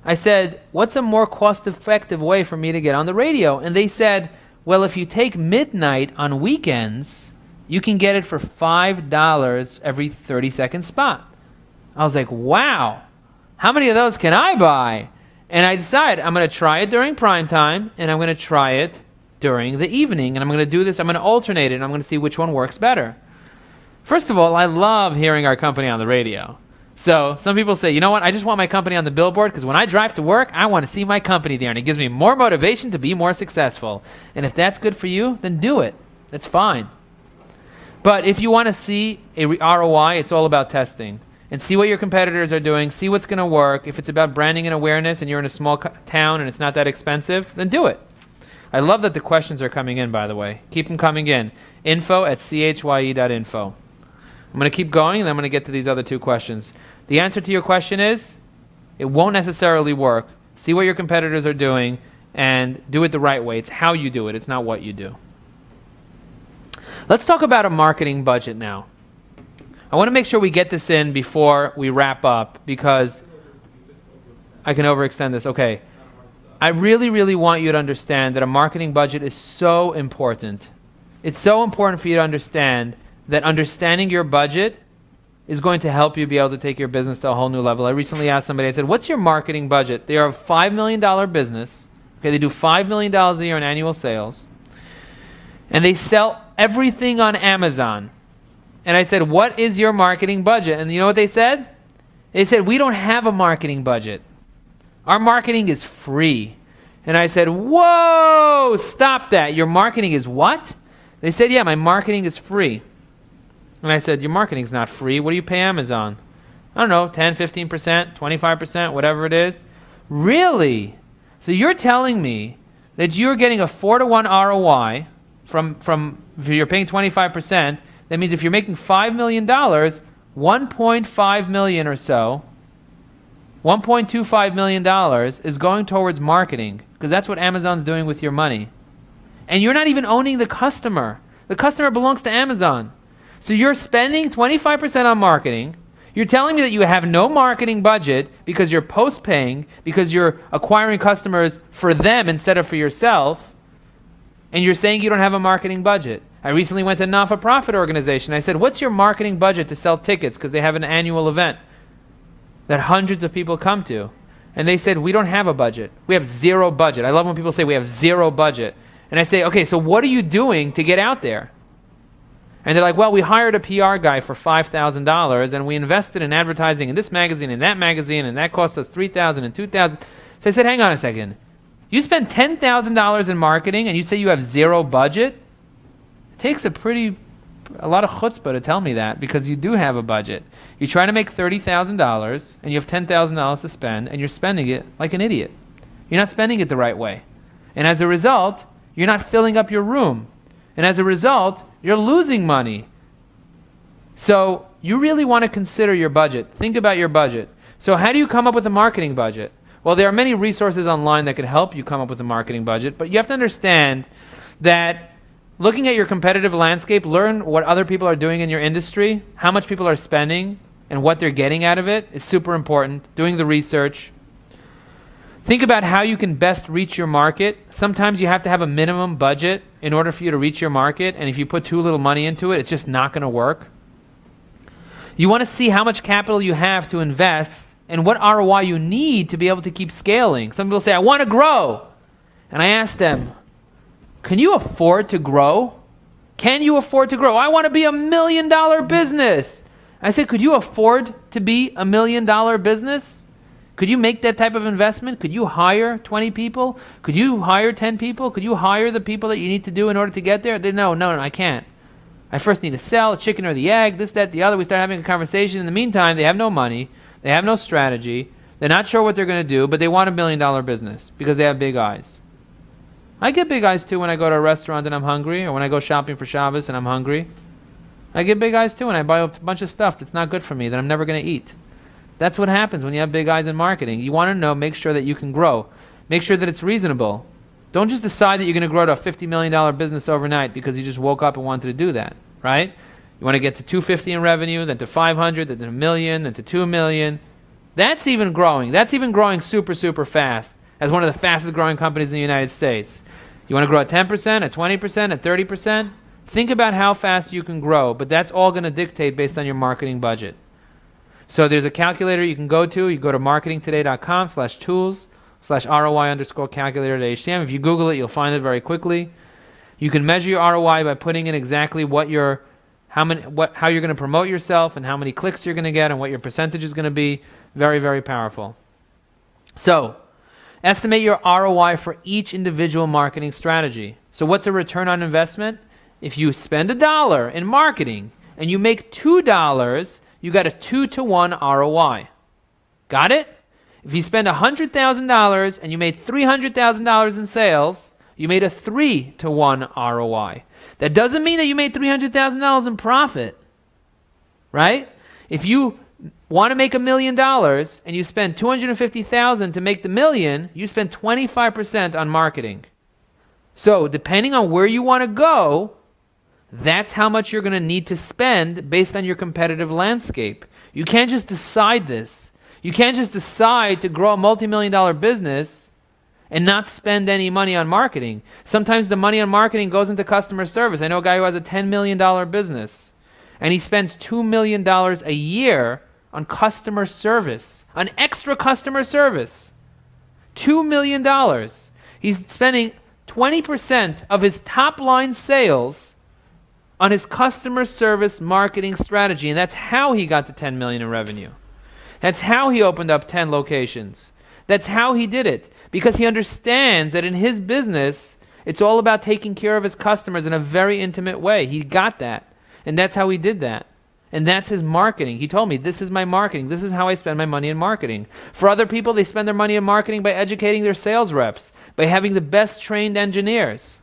I said, what's a more cost-effective way for me to get on the radio? And they said, well, if you take midnight on weekends, you can get it for $5 every 30-second spot. I was like, wow, how many of those can I buy? And I decided I'm going to try it during prime time, and I'm going to try it during the evening, and I'm going to do this. I'm going to alternate it, and I'm going to see which one works better. First of all, I love hearing our company on the radio. So some people say, you know what, I just want my company on the billboard because when I drive to work, I want to see my company there, and it gives me more motivation to be more successful. And if that's good for you, then do it. That's fine. But if you want to see a ROI, it's all about testing. And see what your competitors are doing, see what's going to work. If it's about branding and awareness and you're in a small town and it's not that expensive, then do it. I love that the questions are coming in, by the way. Keep them coming in. info@chye.info. I'm going to keep going, and then I'm going to get to these other two questions. The answer to your question is, it won't necessarily work. See what your competitors are doing, and do it the right way. It's how you do it. It's not what you do. Let's talk about a marketing budget now. I want to make sure we get this in before we wrap up, because I can overextend this. Okay. I really, really want you to understand that a marketing budget is so important. It's so important for you to understand that understanding your budget is going to help you be able to take your business to a whole new level. I recently asked somebody, I said, what's your marketing budget? They are a $5 million business. Okay, they do $5 million a year in annual sales. And they sell everything on Amazon. And I said, what is your marketing budget? And you know what they said? They said, we don't have a marketing budget. Our marketing is free. And I said, whoa, stop that. Your marketing is what? They said, yeah, my marketing is free. And I said, your marketing's not free. What do you pay Amazon? I don't know, 10, 15%, 25%, whatever it is. Really? So you're telling me that you're getting a 4-to-1 ROI from if you're paying 25%, that means if you're making $5 million, 1.5 million or so, $1.25 million is going towards marketing, because that's what Amazon's doing with your money. And you're not even owning the customer. The customer belongs to Amazon. So you're spending 25% on marketing. You're telling me that you have no marketing budget because you're post-paying, because you're acquiring customers for them instead of for yourself, and you're saying you don't have a marketing budget. I recently went to a not-for-profit organization. I said, what's your marketing budget to sell tickets, because they have an annual event that hundreds of people come to? And they said, we don't have a budget. We have zero budget. I love when people say we have zero budget. And I say, okay, so what are you doing to get out there? And they're like, well, we hired a PR guy for $5,000, and we invested in advertising in this magazine and that cost us $3,000 and $2,000. So I said, hang on a second. You spend $10,000 in marketing and you say you have zero budget? It takes a lot of chutzpah to tell me that, because you do have a budget. You're trying to make $30,000 and you have $10,000 to spend, and you're spending it like an idiot. You're not spending it the right way. And as a result, you're not filling up your room. And as a result, you're losing money. So you really want to consider your budget. Think about your budget. So how do you come up with a marketing budget? Well, there are many resources online that can help you come up with a marketing budget, but you have to understand that looking at your competitive landscape, learn what other people are doing in your industry, how much people are spending, and what they're getting out of it is super important. Doing the research. Think about how you can best reach your market. Sometimes you have to have a minimum budget in order for you to reach your market, and if you put too little money into it, it's just not going to work. You want to see how much capital you have to invest and what ROI you need to be able to keep scaling. Some people say, I want to grow. And I ask them, can you afford to grow? Can you afford to grow? I want to be $1 million business. I said, could you afford to be $1 million business? Could you make that type of investment? Could you hire 20 people? Could you hire 10 people? Could you hire the people that you need to do in order to get there? They, no, I can't. I first need to sell a chicken or the egg, this, that, the other. We start having a conversation. In the meantime, they have no money. They have no strategy. They're not sure what they're going to do, but they want $1 million business because they have big eyes. I get big eyes too when I go to a restaurant and I'm hungry, or when I go shopping for Shabbos and I'm hungry. I get big eyes too when I buy a bunch of stuff that's not good for me that I'm never going to eat. That's what happens when you have big eyes in marketing. You want to know, make sure that you can grow. Make sure that it's reasonable. Don't just decide that you're going to grow to a $50 million business overnight because you just woke up and wanted to do that, right? You want to get to 250 in revenue, then to 500, then to 1 million, then to 2 million. That's even growing. That's even growing super, super fast as one of the fastest growing companies in the United States. You want to grow at 10%, at 20%, at 30%? Think about how fast you can grow, but that's all going to dictate based on your marketing budget. So there's a calculator you can go to. You go to marketingtoday.com/tools/ROI_calculator.htm. If you Google it, you'll find it very quickly. You can measure your ROI by putting in exactly how you're going to promote yourself and how many clicks you're going to get and what your percentage is going to be. Very, very powerful. So, estimate your ROI for each individual marketing strategy. So what's a return on investment? If you spend $1 in marketing and you make $2, you got a 2-to-1 ROI. Got it? If you spend $100,000 and you made $300,000 in sales, You made a 3-to-1 ROI. That doesn't mean that you made $300,000 in profit, right? If you want to make $1 million and you spend $250,000 to make the million, you spend 25% on marketing. So depending on where you want to go, that's how much you're going to need to spend based on your competitive landscape. You can't just decide this. You can't just decide to grow a multi-million-dollar business and not spend any money on marketing. Sometimes the money on marketing goes into customer service. I know a guy who has a $10 million business, and he spends $2 million a year on customer service, on extra customer service. $2 million. He's spending 20% of his top-line sales on his customer service marketing strategy, and that's how he got to $10 million in revenue. That's how he opened up 10 locations. That's how he did it, because he understands that in his business, it's all about taking care of his customers in a very intimate way. He got that, and that's how he did that. And that's his marketing. He told me, this is my marketing. This is how I spend my money in marketing. For other people, they spend their money in marketing by educating their sales reps, by having the best trained engineers.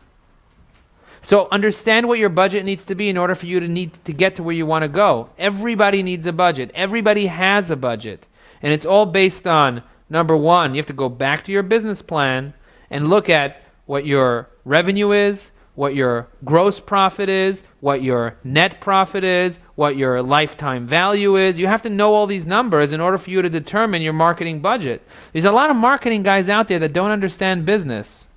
So understand what your budget needs to be in order for you to get to where you want to go. Everybody needs a budget. Everybody has a budget. And it's all based on, number one, you have to go back to your business plan and look at what your revenue is, what your gross profit is, what your net profit is, what your lifetime value is. You have to know all these numbers in order for you to determine your marketing budget. There's a lot of marketing guys out there that don't understand business.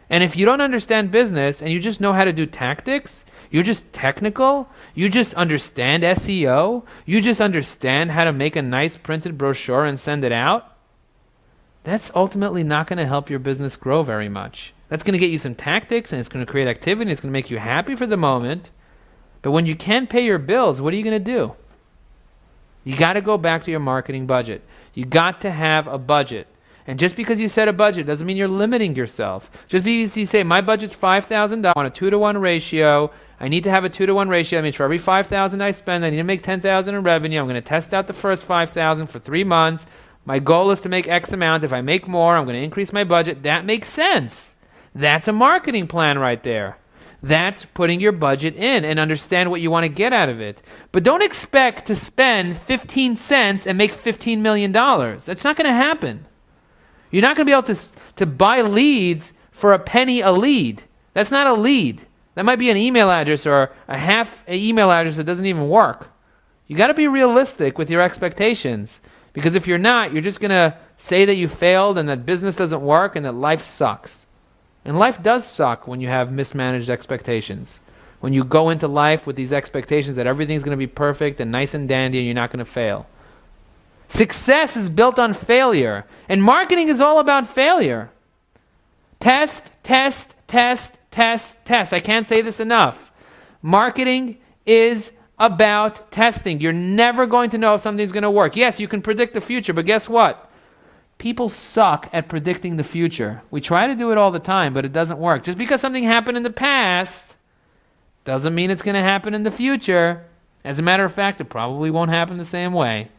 And if you don't understand business and you just know how to do tactics, you're just technical, you just understand SEO, you just understand how to make a nice printed brochure and send it out, that's ultimately not going to help your business grow very much. That's going to get you some tactics, and it's going to create activity, and it's going to make you happy for the moment. But when you can't pay your bills, what are you going to do? You got to go back to your marketing budget. You got to have a budget. And just because you set a budget doesn't mean you're limiting yourself. Just because you say, my budget's $5,000 on a 2-to-1 ratio, I need to have a 2-to-1 ratio. That means for every $5,000 I spend, I need to make $10,000 in revenue. I'm going to test out the first $5,000 for 3 months. My goal is to make X amount. If I make more, I'm going to increase my budget. That makes sense. That's a marketing plan right there. That's putting your budget in and understand what you want to get out of it. But don't expect to spend 15 cents and make $15 million. That's not going to happen. You're not going to be able to buy leads for a penny a lead. That's not a lead. That might be an email address or a half email address that doesn't even work. You got to be realistic with your expectations, because if you're not, you're just going to say that you failed and that business doesn't work and that life sucks. And life does suck when you have mismanaged expectations. When you go into life with these expectations that everything's going to be perfect and nice and dandy and you're not going to fail. Success is built on failure, and marketing is all about failure. Test, test, test, test, test. I can't say this enough. Marketing is about testing. You're never going to know if something's going to work. Yes, you can predict the future, but guess what? People suck at predicting the future. We try to do it all the time, but it doesn't work. Just because something happened in the past doesn't mean it's going to happen in the future. As a matter of fact, it probably won't happen the same way.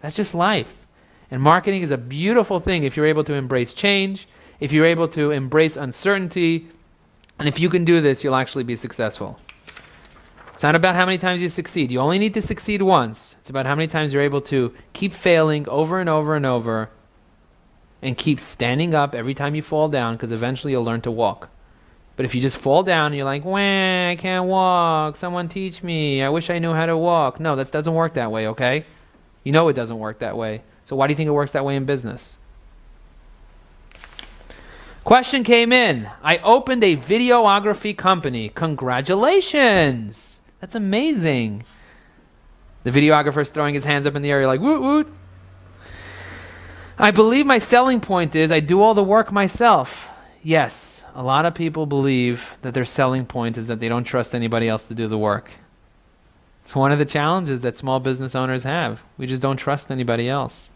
That's just life. And marketing is a beautiful thing if you're able to embrace change, if you're able to embrace uncertainty, and if you can do this, you'll actually be successful. It's not about how many times you succeed. You only need to succeed once. It's about how many times you're able to keep failing over and over and over and keep standing up every time you fall down, because eventually you'll learn to walk. But if you just fall down and you're like, wah, I can't walk, someone teach me, I wish I knew how to walk. No, that doesn't work that way, okay? You know it doesn't work that way. So why do you think it works that way in business? Question came in. I opened a videography company. Congratulations. That's amazing. The videographer's throwing his hands up in the air. You're like, woot woot. I believe my selling point is I do all the work myself. Yes, a lot of people believe that their selling point is that they don't trust anybody else to do the work. It's one of the challenges that small business owners have. We just don't trust anybody else.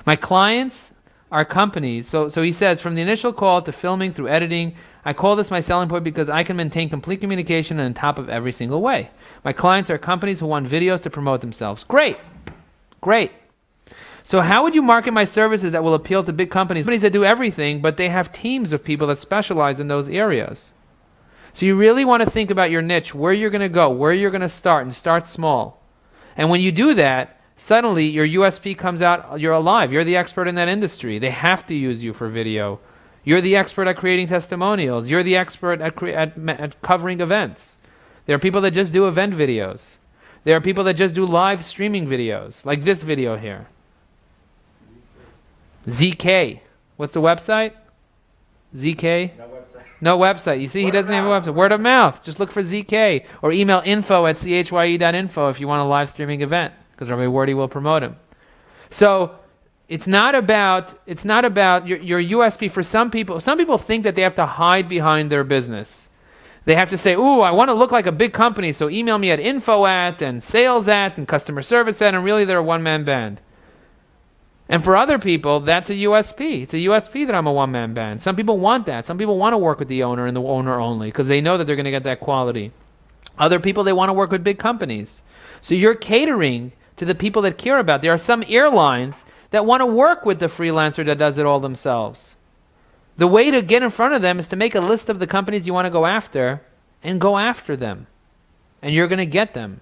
My clients are companies. So he says, from the initial call to filming through editing, I call this my selling point because I can maintain complete communication and on top of every single way. My clients are companies who want videos to promote themselves. Great. Great. So how would you market my services that will appeal to big companies? Companies that do everything, but they have teams of people that specialize in those areas. So you really want to think about your niche, where you're going to go, where you're going to start, and start small. And when you do that, suddenly your USP comes out, you're alive. You're the expert in that industry. They have to use you for video. You're the expert at creating testimonials. You're the expert at covering events. There are people that just do event videos. There are people that just do live streaming videos, like this video here. ZK. What's the website? ZK? No website. You see, he doesn't have a website. Word of mouth. Just look for ZK. Or email info@chye.info if you want a live streaming event, because Rabbi Wardy will promote him. So it's not about your USP. For some people think that they have to hide behind their business. They have to say, ooh, I want to look like a big company, so email me at info@ and sales@ and customer service @ and really they're a one-man band. And for other people, that's a USP. It's a USP that I'm a one-man band. Some people want that. Some people want to work with the owner and the owner only because they know that they're going to get that quality. Other people, they want to work with big companies. So you're catering to the people that care about. There are some airlines that want to work with the freelancer that does it all themselves. The way to get in front of them is to make a list of the companies you want to go after and go after them. And you're going to get them.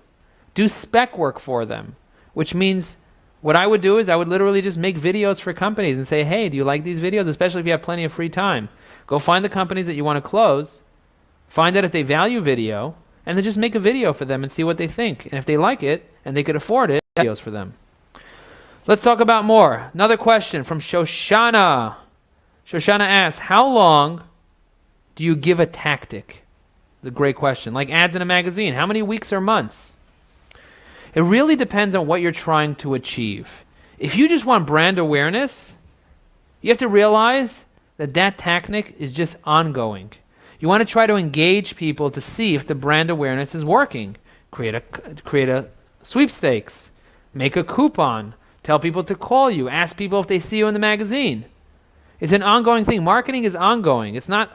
Do spec work for them, which means what I would do is I would literally just make videos for companies and say, hey, do you like these videos? Especially if you have plenty of free time. Go find the companies that you want to close, find out if they value video, and then just make a video for them and see what they think. And if they like it and they could afford it, videos for them. Let's talk about more. Another question from Shoshana. Shoshana asks, how long do you give a tactic? It's a great question. Like ads in a magazine. How many weeks or months? It really depends on what you're trying to achieve. If you just want brand awareness, you have to realize that that tactic is just ongoing. You want to try to engage people to see if the brand awareness is working. Create a sweepstakes. Make a coupon. Tell people to call you. Ask people if they see you in the magazine. It's an ongoing thing. Marketing is ongoing. It's not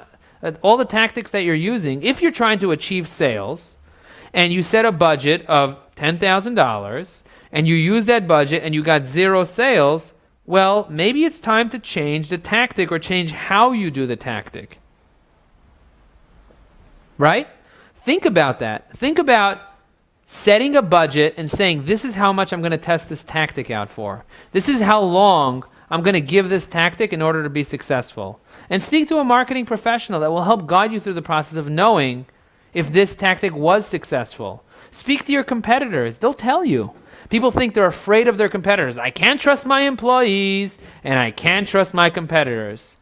all the tactics that you're using. If you're trying to achieve sales and you set a budget of $10,000 and you use that budget and you got 0 sales, well, maybe it's time to change the tactic or change how you do the tactic. Right? Think about that. Think about setting a budget and saying, this is how much I'm going to test this tactic out for. This is how long I'm going to give this tactic in order to be successful. And speak to a marketing professional that will help guide you through the process of knowing if this tactic was successful. Speak to your competitors. They'll tell you. People think they're afraid of their competitors. I can't trust my employees and I can't trust my competitors.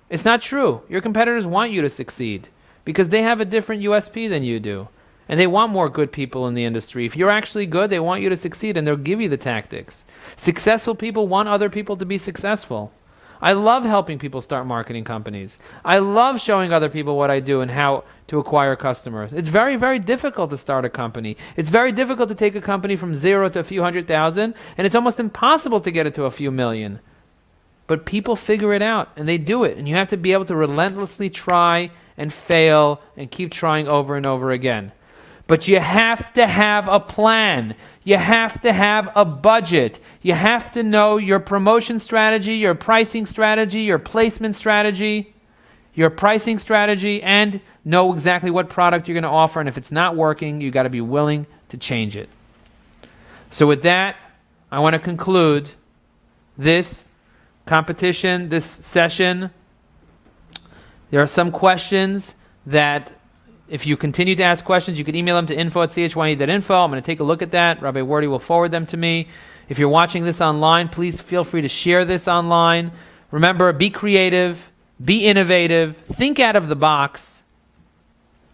It's not true. Your competitors want you to succeed because they have a different USP than you do. And they want more good people in the industry. If you're actually good, they want you to succeed and they'll give you the tactics. Successful people want other people to be successful. I love helping people start marketing companies. I love showing other people what I do and how to acquire customers. It's very, very difficult to start a company. It's very difficult to take a company from 0 to a few 100,000, and it's almost impossible to get it to a few million. But people figure it out, and they do it, and you have to be able to relentlessly try and fail and keep trying over and over again. But you have to have a plan. You have to have a budget. You have to know your promotion strategy, your pricing strategy, your placement strategy, your pricing strategy, and know exactly what product you're going to offer. And if it's not working, you got to be willing to change it. So with that, I want to conclude this competition, this session. There are some questions that if you continue to ask questions, you can email them to info@chye.info. I'm going to take a look at that. Rabbi Wardy will forward them to me. If you're watching this online, please feel free to share this online. Remember, be creative, be innovative, think out of the box.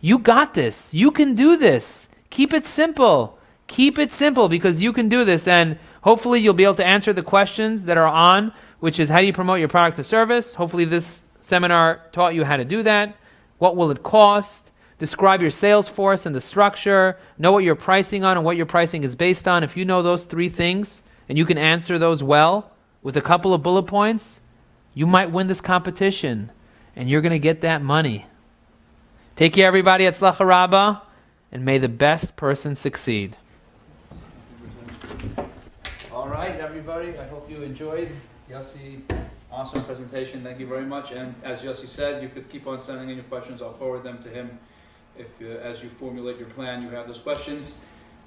You got this. You can do this. Keep it simple. Keep it simple because you can do this, and hopefully you'll be able to answer the questions that are on, which is how do you promote your product or service? Hopefully this seminar taught you how to do that. What will it cost? Describe your sales force and the structure. Know what you're pricing on and what your pricing is based on. If you know those 3 things and you can answer those well with a couple of bullet points, you might win this competition and you're going to get that money. Take care, everybody. Atzlacha Rabbah, and may the best person succeed. All right, everybody. I hope you you enjoyed. Yossi, awesome presentation. Thank you very much. And as Yossi said, you could keep on sending in your questions. I'll forward them to him. If as you formulate your plan, you have those questions.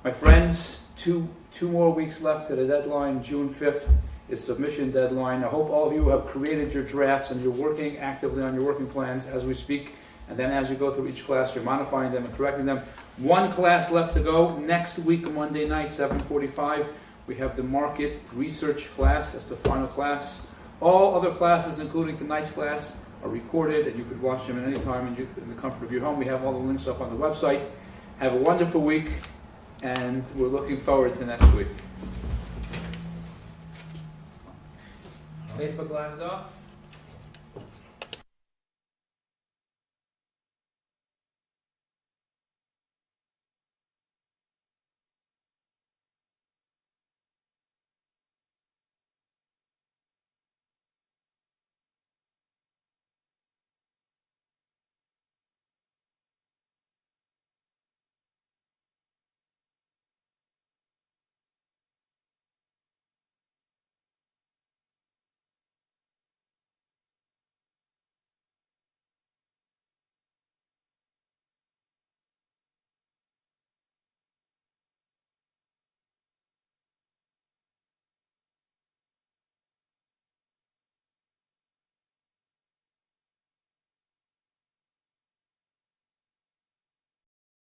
My friends, two more weeks left to the deadline. June 5th is submission deadline. I hope all of you have created your drafts and you're working actively on your working plans as we speak. And then as you go through each class, you're modifying them and correcting them. One class left to go. Next week, Monday night, 7:45, we have the market research class. That's the final class. All other classes, including tonight's class, are recorded, and you could watch them at any time in the comfort of your home. We have all the links up on the website. Have a wonderful week, and we're looking forward to next week. Facebook Live is off.